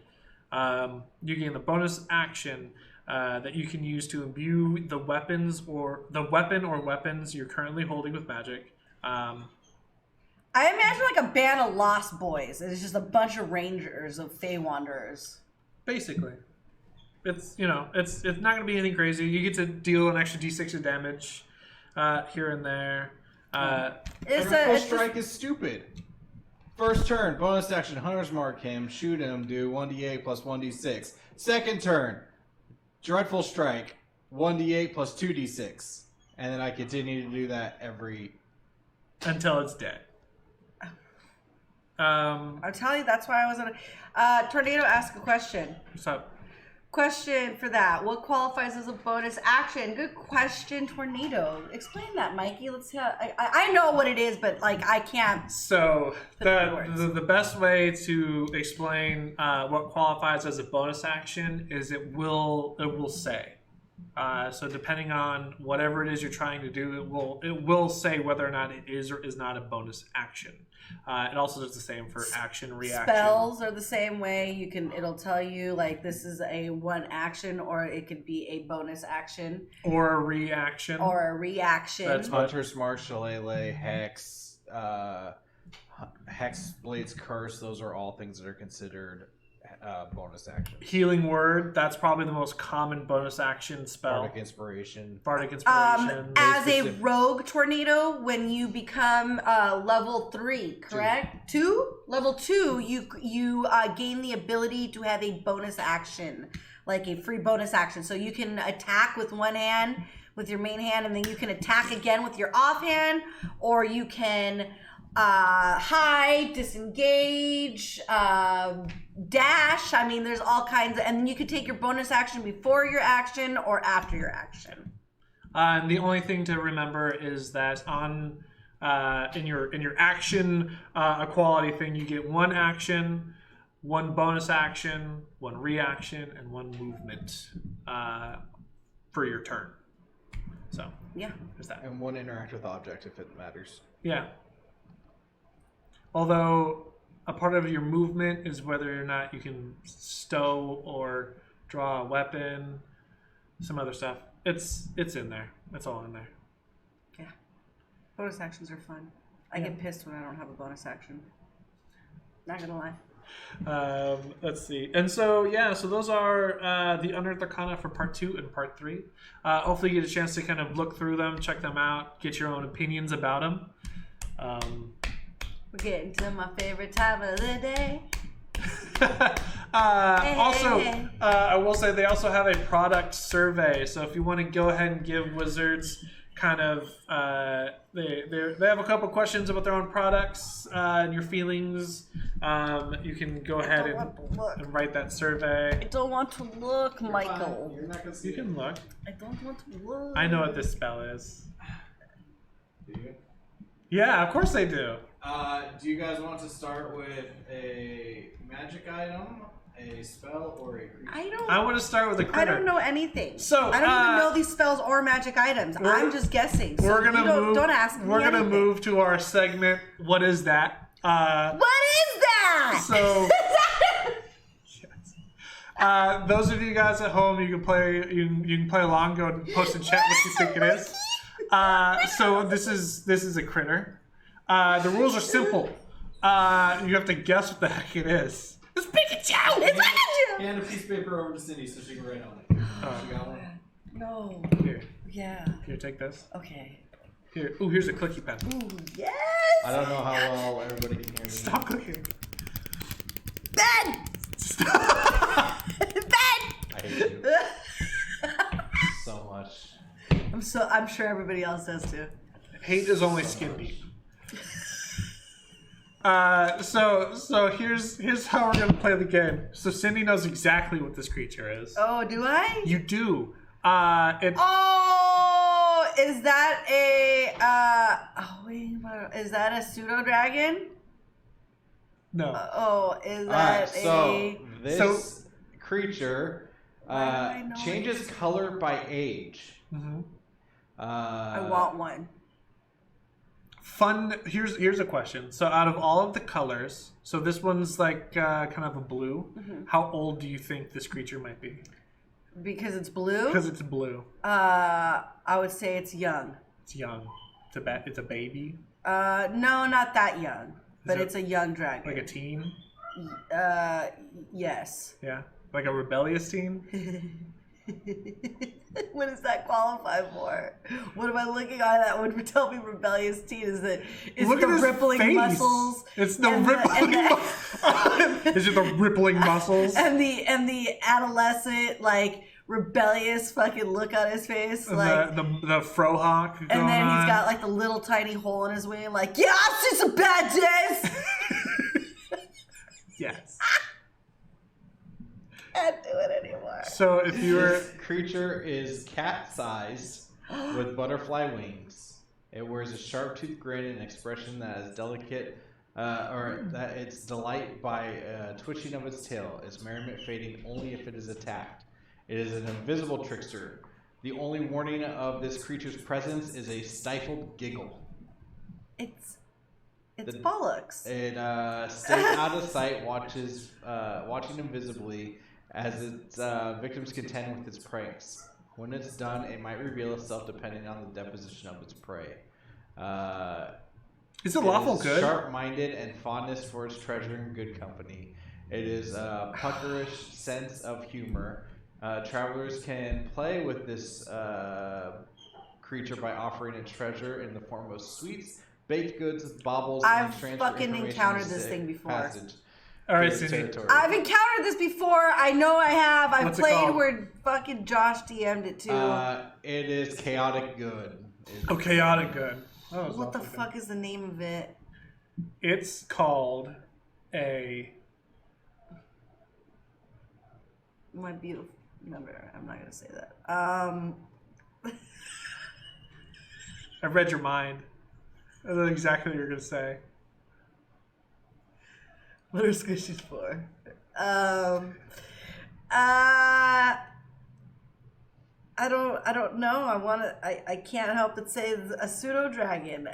You gain the bonus action that you can use to imbue the weapon or weapons you're currently holding with magic. I imagine like a band of Lost Boys. It's just a bunch of rangers of Fey Wanderers. Basically. It's it's not going to be anything crazy. You get to deal an extra d6 of damage here and there. Strike is stupid. First turn, bonus action, Hunter's Mark him, shoot him, do 1d8 plus 1d6. Second turn, Dreadful Strike, 1d8 plus 2d6. And then I continue to do that until it's dead. I'm telling you, that's why I wasn't. Tornado asked a question. What's up? Question for that. What qualifies as a bonus action? Good question, Tornado. Explain that, Mikey. Let's see how... I know what it is, but like I can't. So the best way to explain what qualifies as a bonus action is it will say. So depending on whatever it is you're trying to do, it will say whether or not it is or is not a bonus action. It also does the same for action, reaction. Spells are the same way. It'll tell you like this is a one action, or it could be a bonus action, or a reaction. That's Hunter's Mark, Shillelagh, Hex, Hex Blade's Curse. Those are all things that are considered bonus actions. Healing Word, that's probably the most common bonus action spell. Bardic Inspiration. As a rogue Tornado, when you become level 3, correct? 2? Level 2, you gain the ability to have a bonus action, like a free bonus action. So you can attack with one hand, with your main hand, and then you can attack again with your offhand, or you can hide, disengage, dash. I mean, there's all kinds of, and then you could take your bonus action before your action or after your action. And the only thing to remember is that on in your action equality thing, you get one action 1 bonus action, 1 reaction, and 1 movement for your turn. So Yeah. there's that. And 1 interact with object if it matters. Yeah. Although a part of your movement is whether or not you can stow or draw a weapon, some other stuff. It's in there. It's all in there. Yeah. Bonus actions are fun. I get pissed when I don't have a bonus action. Not gonna lie. Let's see. And so, so those are the Unearthed Arcana for part 2 and part 3. Hopefully you get a chance to kind of look through them, check them out, get your own opinions about them. We're getting to my favorite time of the day. I will say they also have a product survey. So if you want to go ahead and give Wizards kind of, they have a couple questions about their own products and your feelings. You can go ahead and write that survey. I don't want to look, Michael. You're not gonna see You can look. I don't want to look. I know what this spell is. Do you? Yeah, of course they do. Do you guys want to start with a magic item, a spell, or a creature? I want to start with a critter. I don't know anything. So, I don't even know these spells or magic items. I'm just guessing. So we're gonna move. Don't ask me. We're gonna anything. move to our segment. What is that? What is that? So, those of you guys at home, you can play. You can play along. Go and post in chat what you think it is. So this is a critter. The rules are simple. You have to guess what the heck it is. It's Pikachu! It's Pikachu! Hand a piece of paper over to Cindy so she can write on it. You got one? No. Here, Yeah. take this. Okay. Here. Ooh, here's a clicky pen. Ooh, yes. I don't know how well everybody can hear me. Stop clicking. Ben. Ben. I hate you so much. I'm sure everybody else does too. Hate is only skin deep. So here's how we're gonna play the game. So Cindy knows exactly what this creature is. Oh, do I? You do. Oh, is that a is that a pseudo dragon? No. Is that this creature Why do I know changes this? color by age. Mm-hmm. I want one. Fun. Here's a question. So out of all of the colors, so this one's like kind of a blue. Mm-hmm. How old do you think this creature might be? Because it's blue? Because it's blue. I would say it's young. It's young. It's a baby. No, not that young. But it it's a young dragon. Like a teen? Yes. Yeah. Like a rebellious teen? What does that qualify for? What am I looking on that would tell me rebellious teen? Is it the rippling face. muscles? It's the rippling Is it the rippling muscles? And the adolescent, like, rebellious fucking look on his face. Like the frohawk going and then on. he's got like the little tiny hole in his wing, like, yeah, I've seen some bad days. Yes. Can't do it anymore. So if you were This creature is cat-sized with butterfly wings. It wears a sharp-toothed grin and expression that is delicate, or that its delight by twitching of its tail. Its merriment fading only if it is attacked. It is an invisible trickster. The only warning of this creature's presence is a stifled giggle. It's bollocks. It stays out of sight, watching invisibly as its victims contend with its pranks. When it's done, it might reveal itself depending on the deposition of its prey. Is it lawful good? Sharp-minded and fondness for its treasure and good company. It is a puckerish sense of humor. Travelers can play with this creature by offering its treasure in the form of sweets, baked goods, baubles, and I've transfer fucking information encountered to this safe thing before. passage All right, to its Cindy. territory. I've encountered this before. I know I have. I've What's it played called? where fucking Josh DM'd it too. It is chaotic good. Oh, chaotic good. Oh, it's What the lawful fuck is the name of it? good. It's called a. My beautiful. Never. I'm not gonna say that. I read your mind. I know exactly what you're gonna say. What are squishies for? I don't know. I can't help but say a pseudo dragon,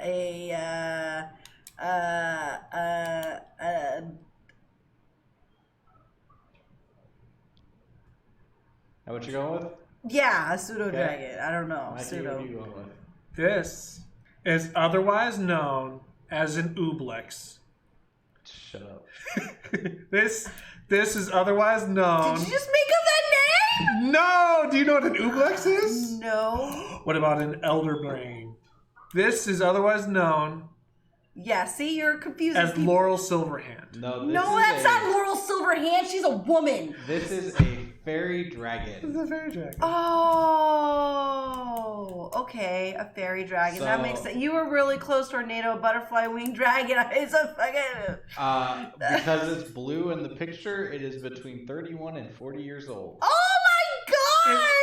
How what you going with? yeah, a pseudo Okay. dragon. I don't know. Mikey, Pseudo. what are you going with? This is otherwise known as an ooblex. Shut up. This is otherwise known. Did you just make up that name? No! Do you know what an ooblex is? No. What about an elderbrain? This is otherwise known Yeah, see, you're confusing as people. Laurel Silverhand. No, this No, is that's not Laurel Silverhand. She's a woman. This is a fairy This dragon. is a fairy dragon. Oh, okay, a fairy dragon. That So- makes sense. You were really close to tornado, butterfly winged dragon. It's a fucking. Because it's blue in the picture, it is between 31 and 40 years old. Oh my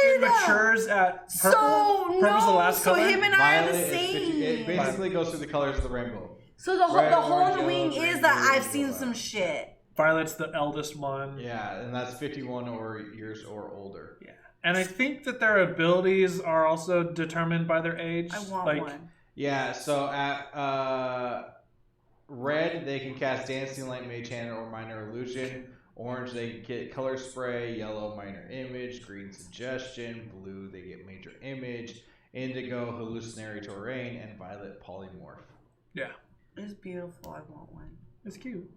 It god! matures at purple. So Purple's the no, last so color. him and I are the Violet is same. 50, it basically goes through the colors of the rainbow. So the Red, hole in orange, the wing yellow, is green, that blue, I've seen yellow. some shit. Violet's the eldest one. Yeah, and that's 51 or years or older. Yeah. And I think that their abilities are also determined by their age. I want like, one. Yeah, so at red, they can cast Dancing Light, Mage Hand, or Minor Illusion. Orange, they get Color Spray. Yellow, Minor Image. Green, Suggestion. Blue, they get Major Image. Indigo, Hallucinatory Terrain. And Violet, Polymorph. Yeah. It's beautiful. I want one. It's cute.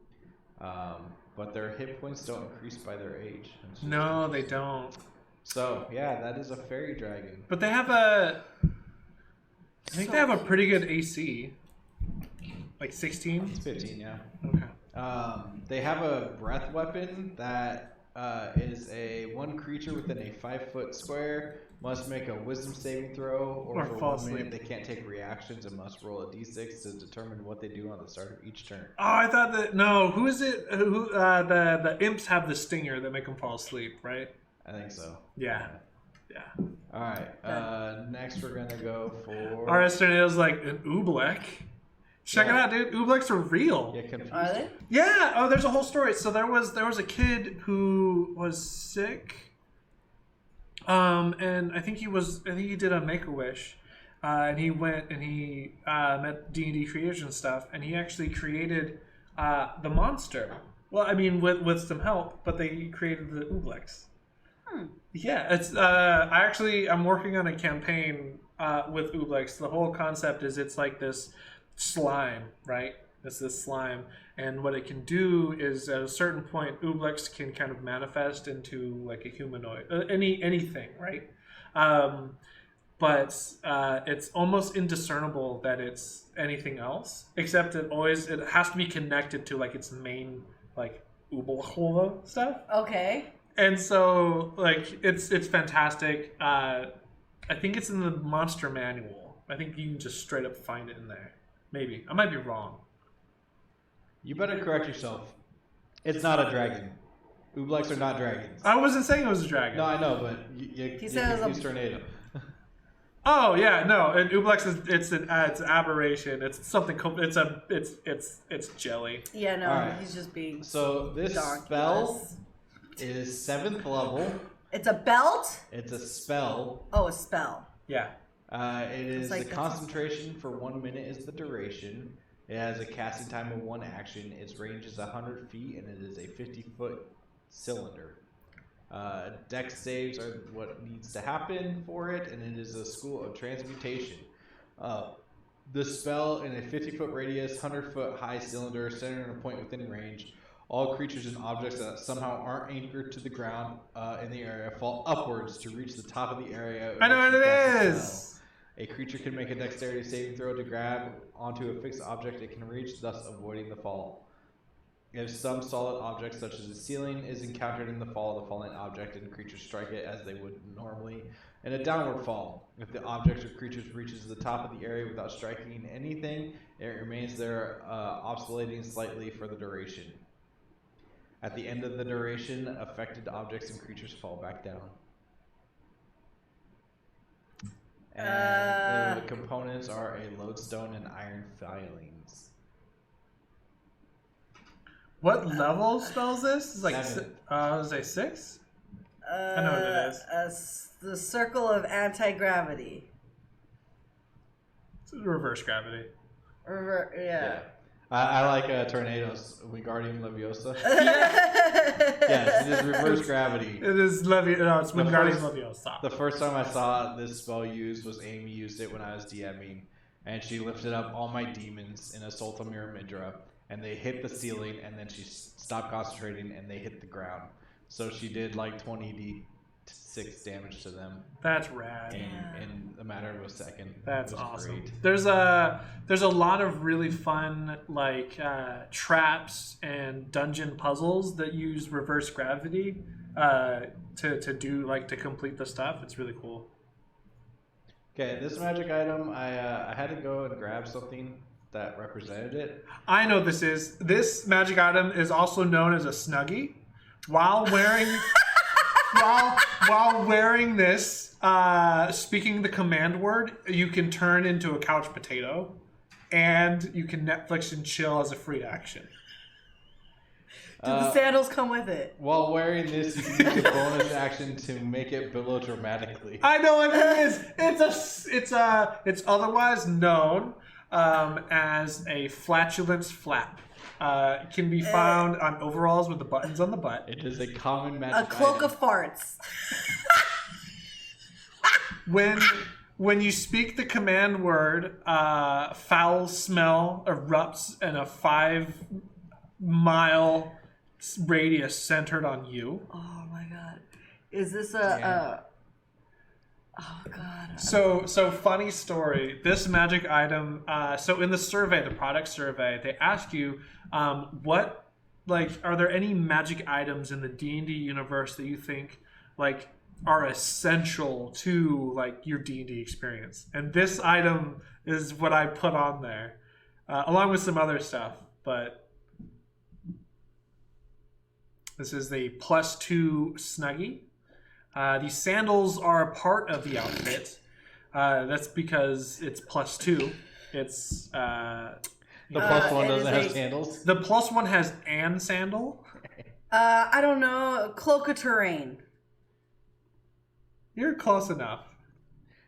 But their hit points don't increase by their age. It's just No, they interesting. don't. So, yeah, that is a fairy dragon. But they have a. I think they have a pretty good AC. Like 16? It's 15, yeah. Okay. They have a breath weapon that is a one creature within a 5-foot square must make a wisdom saving throw, or Or for fall 1 minute asleep. they can't take reactions and must roll a d6 to determine what they do on the start of each turn. Oh, I thought that. No, who is it? The imps have the stinger that make them fall asleep, right? I think so. Yeah. Yeah. All right. Next, we're gonna go for. Our tornado's like an oobleck. Check it out, dude. Ooblecks are real. Yeah, confused. Are they? Yeah. Oh, there's a whole story. So there was a kid who was sick. And I think he did a Make-A-Wish, and he went and he met D&D creators and stuff, and he actually created the monster. Well, I mean, with some help, but they created the Ooblex. Yeah, it's I'm working on a campaign with Ooblex. The whole concept is it's like this slime, right? It's this slime, and what it can do is at a certain point, Ooblex can kind of manifest into like a humanoid, anything, right? But it's almost indiscernible that it's anything else, except it has to be connected to like its main like Ooblechola stuff. Okay. And so, like, it's fantastic. I think it's in the monster manual. I think you can just straight up find it in there. Maybe. I might be wrong. You better correct yourself. It's not a dragon. Ooblex are not dragons. I wasn't saying it was a dragon. No, I know, but you said it was a- confused tornado. Oh yeah, no. And Ooblex is it's an aberration. It's something. It's jelly. Yeah, no, Alright. he's just being. So this Donkulous. spell is 7th level. It's a belt? It's a spell. Oh, a spell. Yeah. It is like the that's- concentration for 1 minute is the duration. It has a casting time of 1 action. Its range is 100 feet, and it is a 50-foot cylinder. Dex saves are what needs to happen for it, and it is a school of transmutation. The spell in a 50-foot radius, 100-foot high cylinder centered in a point within range. All creatures and objects that somehow aren't anchored to the ground in the area fall upwards to reach the top of the area. I know what it it is. A creature can make a dexterity saving throw to grab onto a fixed object it can reach, thus avoiding the fall. If some solid object, such as a ceiling, is encountered in the fall of the falling object and creatures strike it as they would normally in a downward fall. If the object or creature reaches the top of the area without striking anything, it remains there, oscillating slightly for the duration. At the end of the duration, affected objects and creatures fall back down. And the components are a lodestone and iron filings. What level spells this? It's like 7. I was say 6. I know what it is. The circle of anti-gravity. It's reverse gravity. Yeah. I like tornadoes. Wingardium Leviosa. Yes, it is reverse gravity. It is No, it's Wingardium Leviosa. The first time I saw this spell used was Amy used it when I was DMing, and she lifted up all my demons in Assault on Midra, and they hit the ceiling, and then she stopped concentrating, and they hit the ground. So she did like 20d6 damage to them. That's rad. In a matter of a second. That's awesome. Great. There's a lot of really fun traps and dungeon puzzles that use reverse gravity to complete the stuff. It's really cool. Okay, this magic item, I had to go and grab something that represented it. I know this is. This magic item is also known as a Snuggie. While wearing while wearing this, speaking the command word, you can turn into a couch potato, and you can Netflix and chill as a free action. Do the sandals come with it? While wearing this, you can use a bonus action to make it billow dramatically. I know what it is. It's otherwise known as a flatulence flap. It can be found on overalls with the buttons on the butt. It is a common magic A cloak item. of farts. When you speak the command word, foul smell erupts in a 5-mile radius centered on you. Oh my god. Is this a oh god. So funny story. This magic item. So in the survey, the product survey, they ask you, are there any magic items in the D&D universe that you think are essential to your D&D experience? And this item is what I put on there, along with some other stuff. But this is the +2 Snuggie. These sandals are a part of the outfit. That's because it's +2. It's The +1 doesn't have sandals. The +1 has an sandal. I don't know. Cloak of terrain. You're close enough.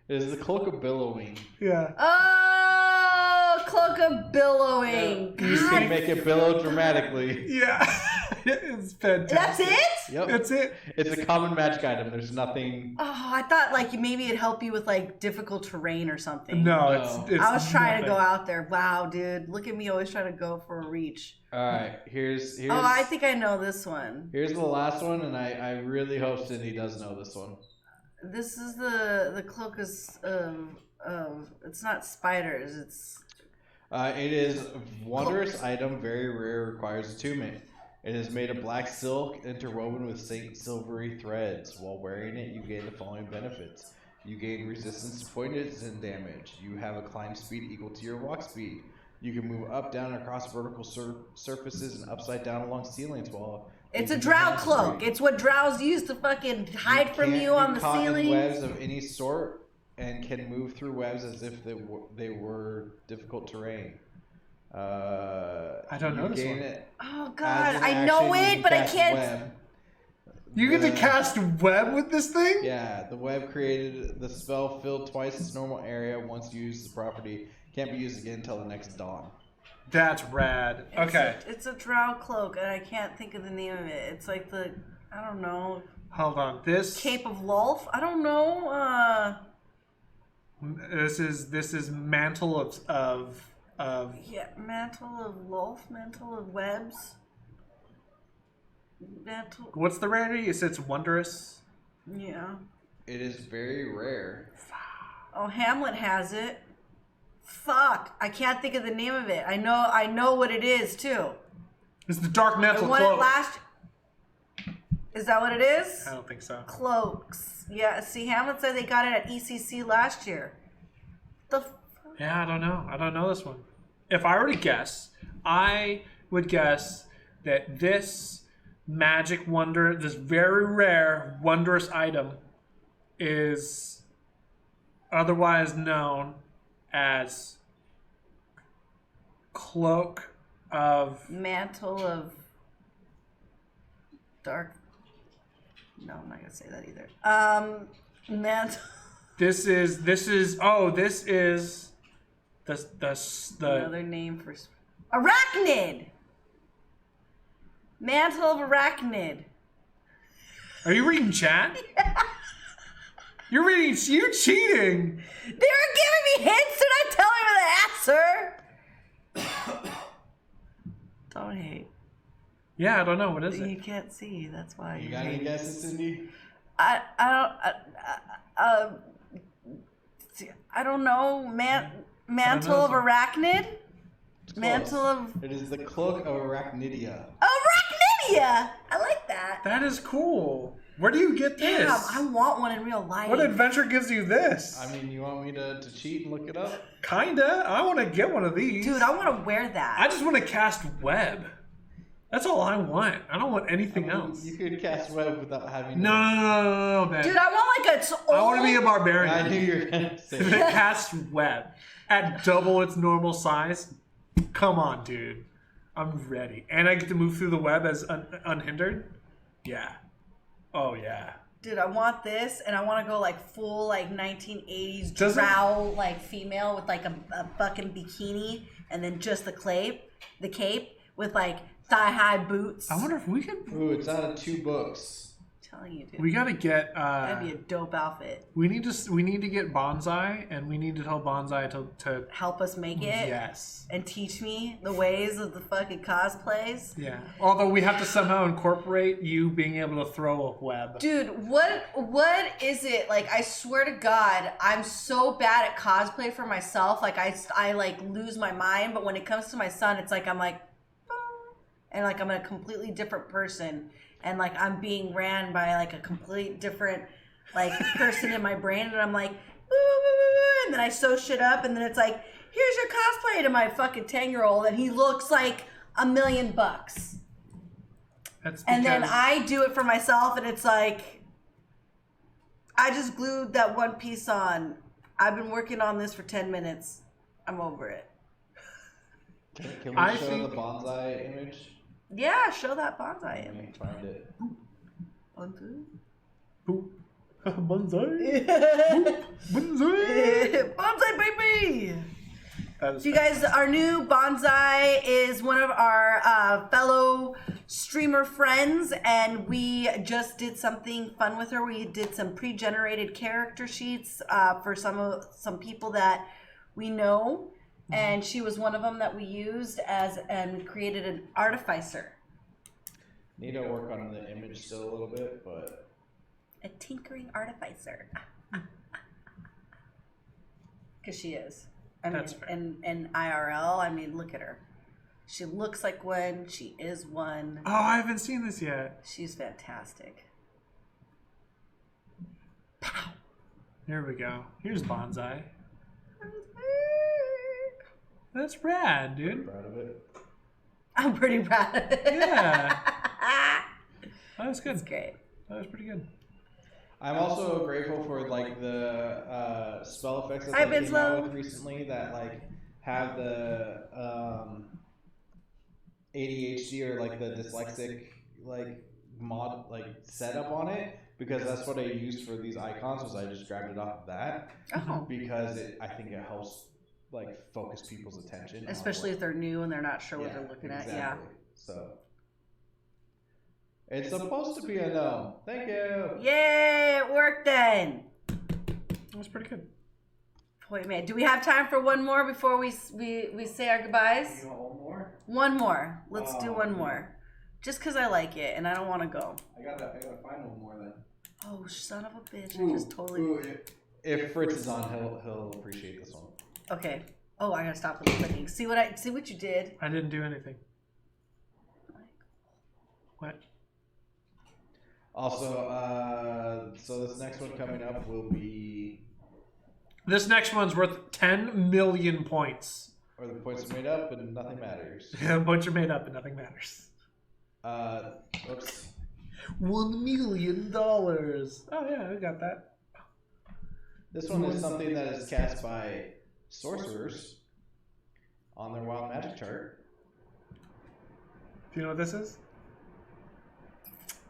It is the cloak of billowing. Yeah. Oh, cloak of billowing. You can make it billow dramatically. Yeah. It's fantastic. That's it? Yep. That's it. It's a common magic item. There's nothing. Oh, I thought maybe it'd help you with difficult terrain or something. No, it's I was trying to nothing. go out there. Wow, dude. Look at me always trying to go for a reach. Alright, here's Oh, I think I know this one. here's the last one, and I really hope Cindy does know this one. This is the cloak of it's not spiders, it's It is wondrous item, very rare, requires attunement. It is made of black silk interwoven with silvery threads. While wearing it, you gain the following benefits. You gain resistance to poison damage. You have a climb speed equal to your walk speed. You can move up, down, and across vertical surfaces and upside down along ceilings while... it's a drow cloak. It's what drows use to fucking hide from you on the ceiling. In webs of any sort and can move through webs as if they were difficult terrain. I don't know this one. Oh god, I know it, but I can't. Web. You get to cast web with this thing? Yeah, the web created the spell filled twice its normal area. Once used, the property can't be used again until the next dawn. That's rad. Okay. It's a drow cloak, and I can't think of the name of it. It's I don't know. Hold on. This Cape of Lolth? I don't know. This is mantle of Yeah, mantle of Lolth, mantle of webs. Mantle. what's the rarity? It's wondrous. Yeah. It is very rare. Oh, Hamlet has it. Fuck, I can't think of the name of it. I know what it is too. It's the dark I mantle won it cloak. last. Is that what it is? I don't think so. Cloaks. Yeah. See, Hamlet said they got it at ECC last year. Yeah, I don't know. I don't know this one. If I were to guess, I would guess that this magic wonder, this very rare, wondrous item, is otherwise known as cloak of Mantle of Dark. No, I'm not gonna say that either. Mantle. This is the Another name for arachnid. Mantle of arachnid. Are you reading chat? You're cheating. They were giving me hints and I'm telling them the answer. Don't hate. Yeah, I don't know. What is You it? can't see. That's why. You got any guesses, Cindy? I don't know. Mantle of arachnid. Mantle of It is the cloak of arachnidia. arachnidia. I like that. That is cool. Where do you get this? Damn, I want one in real life. What adventure gives you this? I mean, you want me to cheat and look it up? Kinda. I want to get one of these. Dude, I want to wear that. I just want to cast web. That's all I want. I don't want anything else. You could cast web without having. No, man. Dude, I want like a old... I want to be a barbarian. I knew you were gonna say that that. casts web at double its normal size. Come on, dude. I'm ready. And I get to move through the web as unhindered? Yeah. Oh, yeah. Dude, I want this, and I want to go like full like 1980s Doesn't- drow like female with like a fucking bikini, and then just the cape with like thigh-high boots. I wonder if we can... Ooh, it's out of 2 books. I'm telling you, dude. We gotta get... That'd be a dope outfit. we need to get Bonsai, and we need to tell Bonsai to Help us make it. yes. And teach me the ways of the fucking cosplays. Yeah. Although we have to somehow incorporate you being able to throw a web. Dude, what is it? Like, I swear to God, I'm so bad at cosplay for myself. Like, I like lose my mind. But when it comes to my son, it's like I'm like, and like I'm a completely different person, and like I'm being ran by like a complete different like person in my brain, and I'm like, and then I sew shit up, and then it's like, here's your cosplay to my fucking 10-year-old, and he looks like $1 million. That's And then because- I do it for myself, and it's like, I just glued that one piece on. I've been working on this for 10 minutes. I'm over it. Can we I show think- the bonsai image? Yeah, show that bonsai Let image. me find it. Boop. Bonsai. Boop. Bonsai. Bonsai, baby! That is So you guys, our new bonsai is one of our fellow streamer friends, and we just did something fun with her. We did some pre-generated character sheets for some people that we know, and she was one of them that we used and we created an artificer. Need to work on the image still a little bit, but A tinkering artificer. Because she is. I mean, That's fair. in IRL, I mean, look at her. She looks like one. She is one. Oh, I haven't seen this yet. She's fantastic. Here we go. Here's Bonsai. That's rad, dude. proud of it. I'm pretty proud of it. Yeah. That was good. It's great. That was pretty good. I'm also grateful for like the spell effects that I've they been came out slow. with recently that like have the ADHD or like the dyslexic like mod like setup on it, because that's what I used for these icons. Was I just grabbed it off of that Oh. because I think it helps like focus people's attention, on Especially what- if they're new and they're not sure what Yeah, they're looking exactly. at. Yeah. So it's supposed to be a no. Thank you. Yay, it worked then. That was pretty good. Wait a minute. Do we have time for one more before we say our goodbyes? You want one more? One more. Let's do Oh, one man. more. Just because I like it and I don't want to go. I gotta find one more then. Oh, son of a bitch. I just totally... Ooh, If Fritz is on, he'll appreciate this one. Okay. Oh, I gotta stop with the clicking. See what you did? I didn't do anything. What? Also, so this next one coming up will be, This next one's worth 10 million points. or the points are made up and nothing matters. A bunch are made up and nothing matters. Oops. $1 million. Oh yeah, I got that. This one is something that is cast by sorcerers on their wild magic chart. Do you know what this is?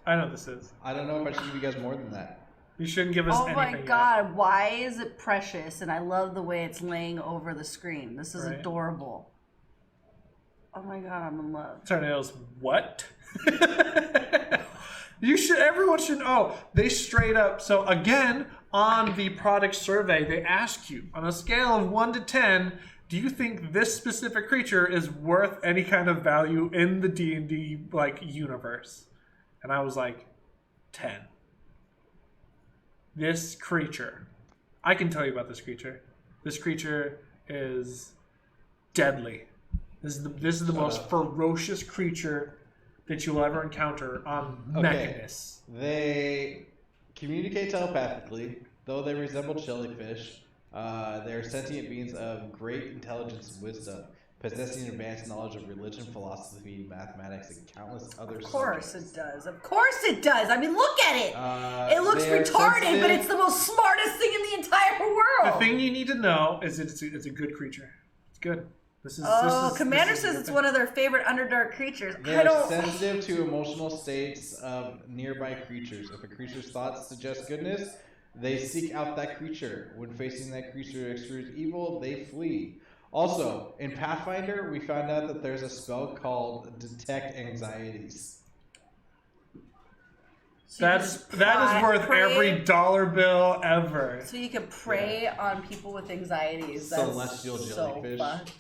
I know this is. I don't know if I should give you guys more than that. You shouldn't give us Oh anything my yet. god, why is it precious? And I love the way it's laying over the screen. This is Right. adorable. Oh my god, I'm in love. Tornadoes, what? Everyone should know. They straight up, so again, on the product survey, they ask you, on a scale of 1 to 10, do you think this specific creature is worth any kind of value in the D&D universe? And I was like, 10. This creature. I can tell you about this creature. This creature is deadly. This is the most ferocious creature that you'll ever encounter on Mechanus. They communicate telepathically, though they resemble jellyfish. They're sentient beings of great intelligence and wisdom, possessing advanced knowledge of religion, philosophy, mathematics, and countless other Of course subjects. it does. Of course it does. I mean, look at it. It looks they're retarded, sensitive. but it's the most smartest thing in the entire world. The thing you need to know is that it's a good creature. It's good. Commander says it's one of their favorite Underdark creatures. They're sensitive to emotional states of nearby creatures. If a creature's thoughts suggest goodness, they seek out that creature. When facing that creature that extrudes evil, they flee. Also, in Pathfinder, we found out that there's a spell called Detect Anxieties. That is worth every dollar bill ever. So you can prey on people with anxieties. That's Celestial jellyfish. So fucked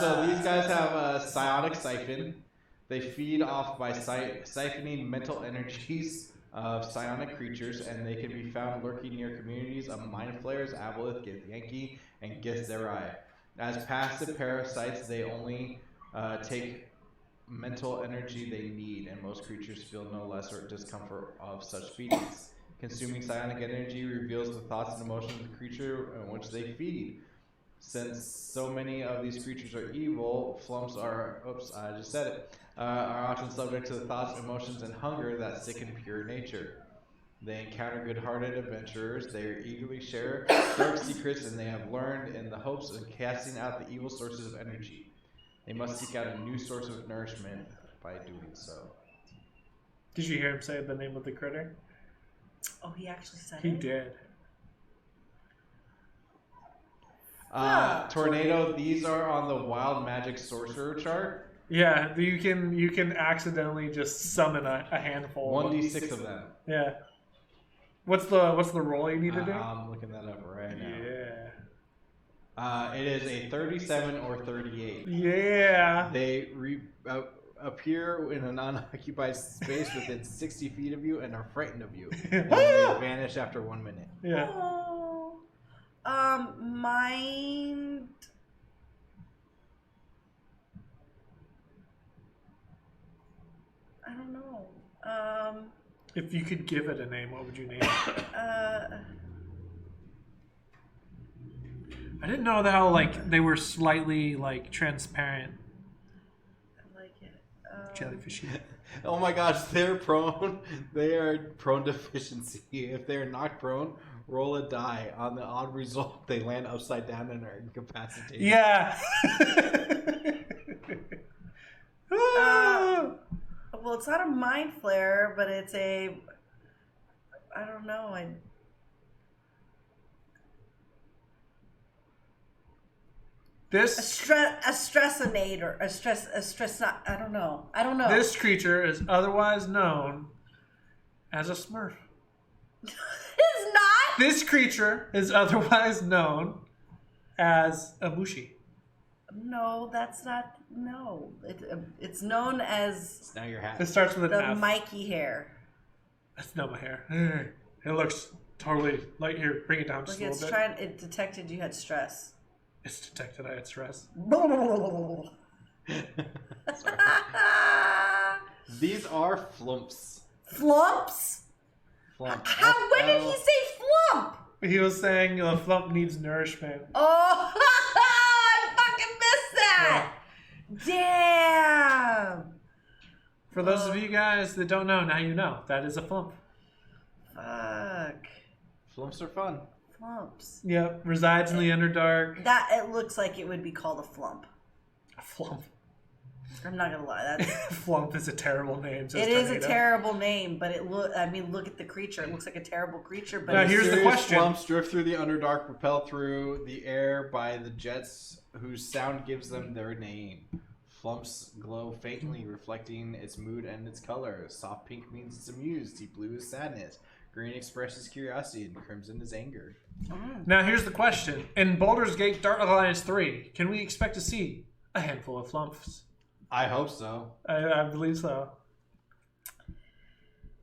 So these guys have a psionic siphon. They feed off by siphoning mental energies of psionic creatures, and they can be found lurking near communities of mind flayers, Aboleth, Githyanki, and Githzerai. As passive parasites, they only take mental energy they need, and most creatures feel no lesser discomfort of such feedings. Consuming psionic energy reveals the thoughts and emotions of the creature in which they feed. Since so many of these creatures are evil, flumps are, are often subject to the thoughts, emotions, and hunger that sicken pure nature. They encounter good-hearted adventurers, they eagerly share dark secrets, and they have learned in the hopes of casting out the evil sources of energy. They must seek out a new source of nourishment by doing so. Did you hear him say the name of the critter? Oh, he actually said He it? did. Tornado, these are on the Wild Magic Sorcerer chart. Yeah, you can accidentally just summon a handful. 1d6 of them. Yeah. What's the roll you need to do? I'm looking that up right now. Yeah. It is a 37 or 38. Yeah. They appear in an unoccupied space within 60 feet of you and are frightened of you. And they vanish after 1 minute. Yeah. Oh. Mind. I don't know. If you could give it a name, what would you name it? I didn't know how they were slightly transparent. I like it. Jellyfishy. Oh my gosh, they're prone. They are prone to efficiency. If they're not prone, roll a die. On the odd result, they land upside down and are incapacitated. Yeah. Well, it's not a mind flare, but it's a. I don't know. A stressinator. I don't know. This creature is otherwise known as a Smurf. It's not. This creature is otherwise known as a Mushi. No, that's not. No, it's known as It's now your hat. It starts with an the F. Mikey hair. That's not my hair. It looks totally light here. Bring it down just Look, a little bit. it detected you had stress. It's detected I had stress. These are flumps. Flumps? Flump. When did he say flump? He was saying the flump needs nourishment. Oh, I fucking missed that. Damn. For those of you guys that don't know, now you know. That is a flump. Fuck. Flumps are fun. Flumps. Yep, resides in the Underdark. That it looks like it would be called a flump. A flump. I'm not gonna lie. That's Flump is a terrible name. it is a terrible name, but look at the creature. It looks like a terrible creature. But Now here's the question: Flumps drift through the Underdark, propelled through the air by the jets whose sound gives them their name. Flumps glow faintly, reflecting its mood and its color. Soft pink means it's amused. Deep blue is sadness. Green expresses curiosity, and crimson is anger. Now here's the question: in Baldur's Gate Dark Alliance 3, can we expect to see a handful of Flumps? I hope so. I believe so.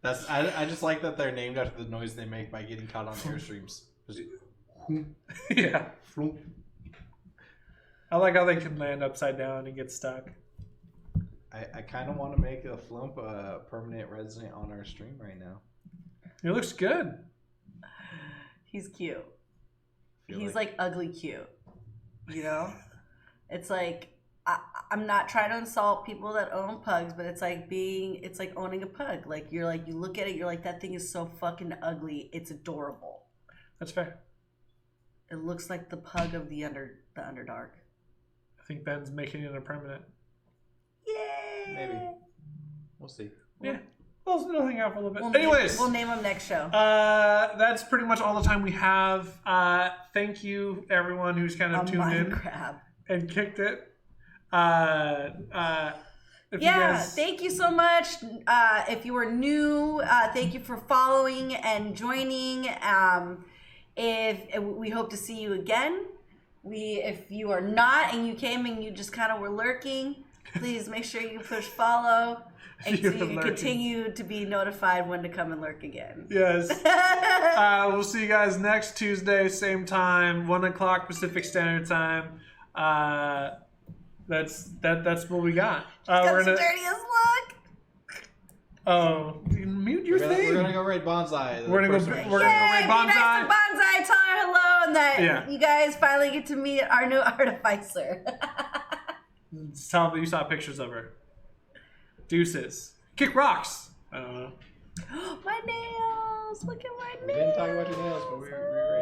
I just like that they're named after the noise they make by getting caught on airstreams. Yeah. I like how they can land upside down and get stuck. I kind of want to make a Flump a permanent resident on our stream right now. It looks good. He's cute. He's like ugly cute. You know? It's like I'm not trying to insult people that own pugs, but it's like owning a pug. Like you look at it, you're like, that thing is so fucking ugly. It's adorable. That's fair. It looks like the pug of the Underdark. I think Ben's making it a permanent. Yay! Maybe. We'll see. Yeah. We'll hang out for a little bit. Anyways. We'll name him next show. That's pretty much all the time we have. Thank you, everyone who's kind of tuned in and kicked it. Thank you so much. If you are new, thank you for following and joining. If we hope to see you again. If you are not and you came and you just kind of were lurking, please make sure you push follow and so you can continue to be notified when to come and lurk again. Yes. We'll see you guys next Tuesday, same time, 1 o'clock Pacific Standard Time. That's what we got. We're gonna dirty as luck. Oh, mute your thing. We're gonna go raid Bonsai. We're gonna go raid Bonsai. Be nice to Bonsai. Tell her hello, and that you guys finally get to meet our new artificer. Tell them that you saw pictures of her. Deuces. Kick rocks. I don't know. My nails. Look at my nails. We didn't talk about your nails, but we were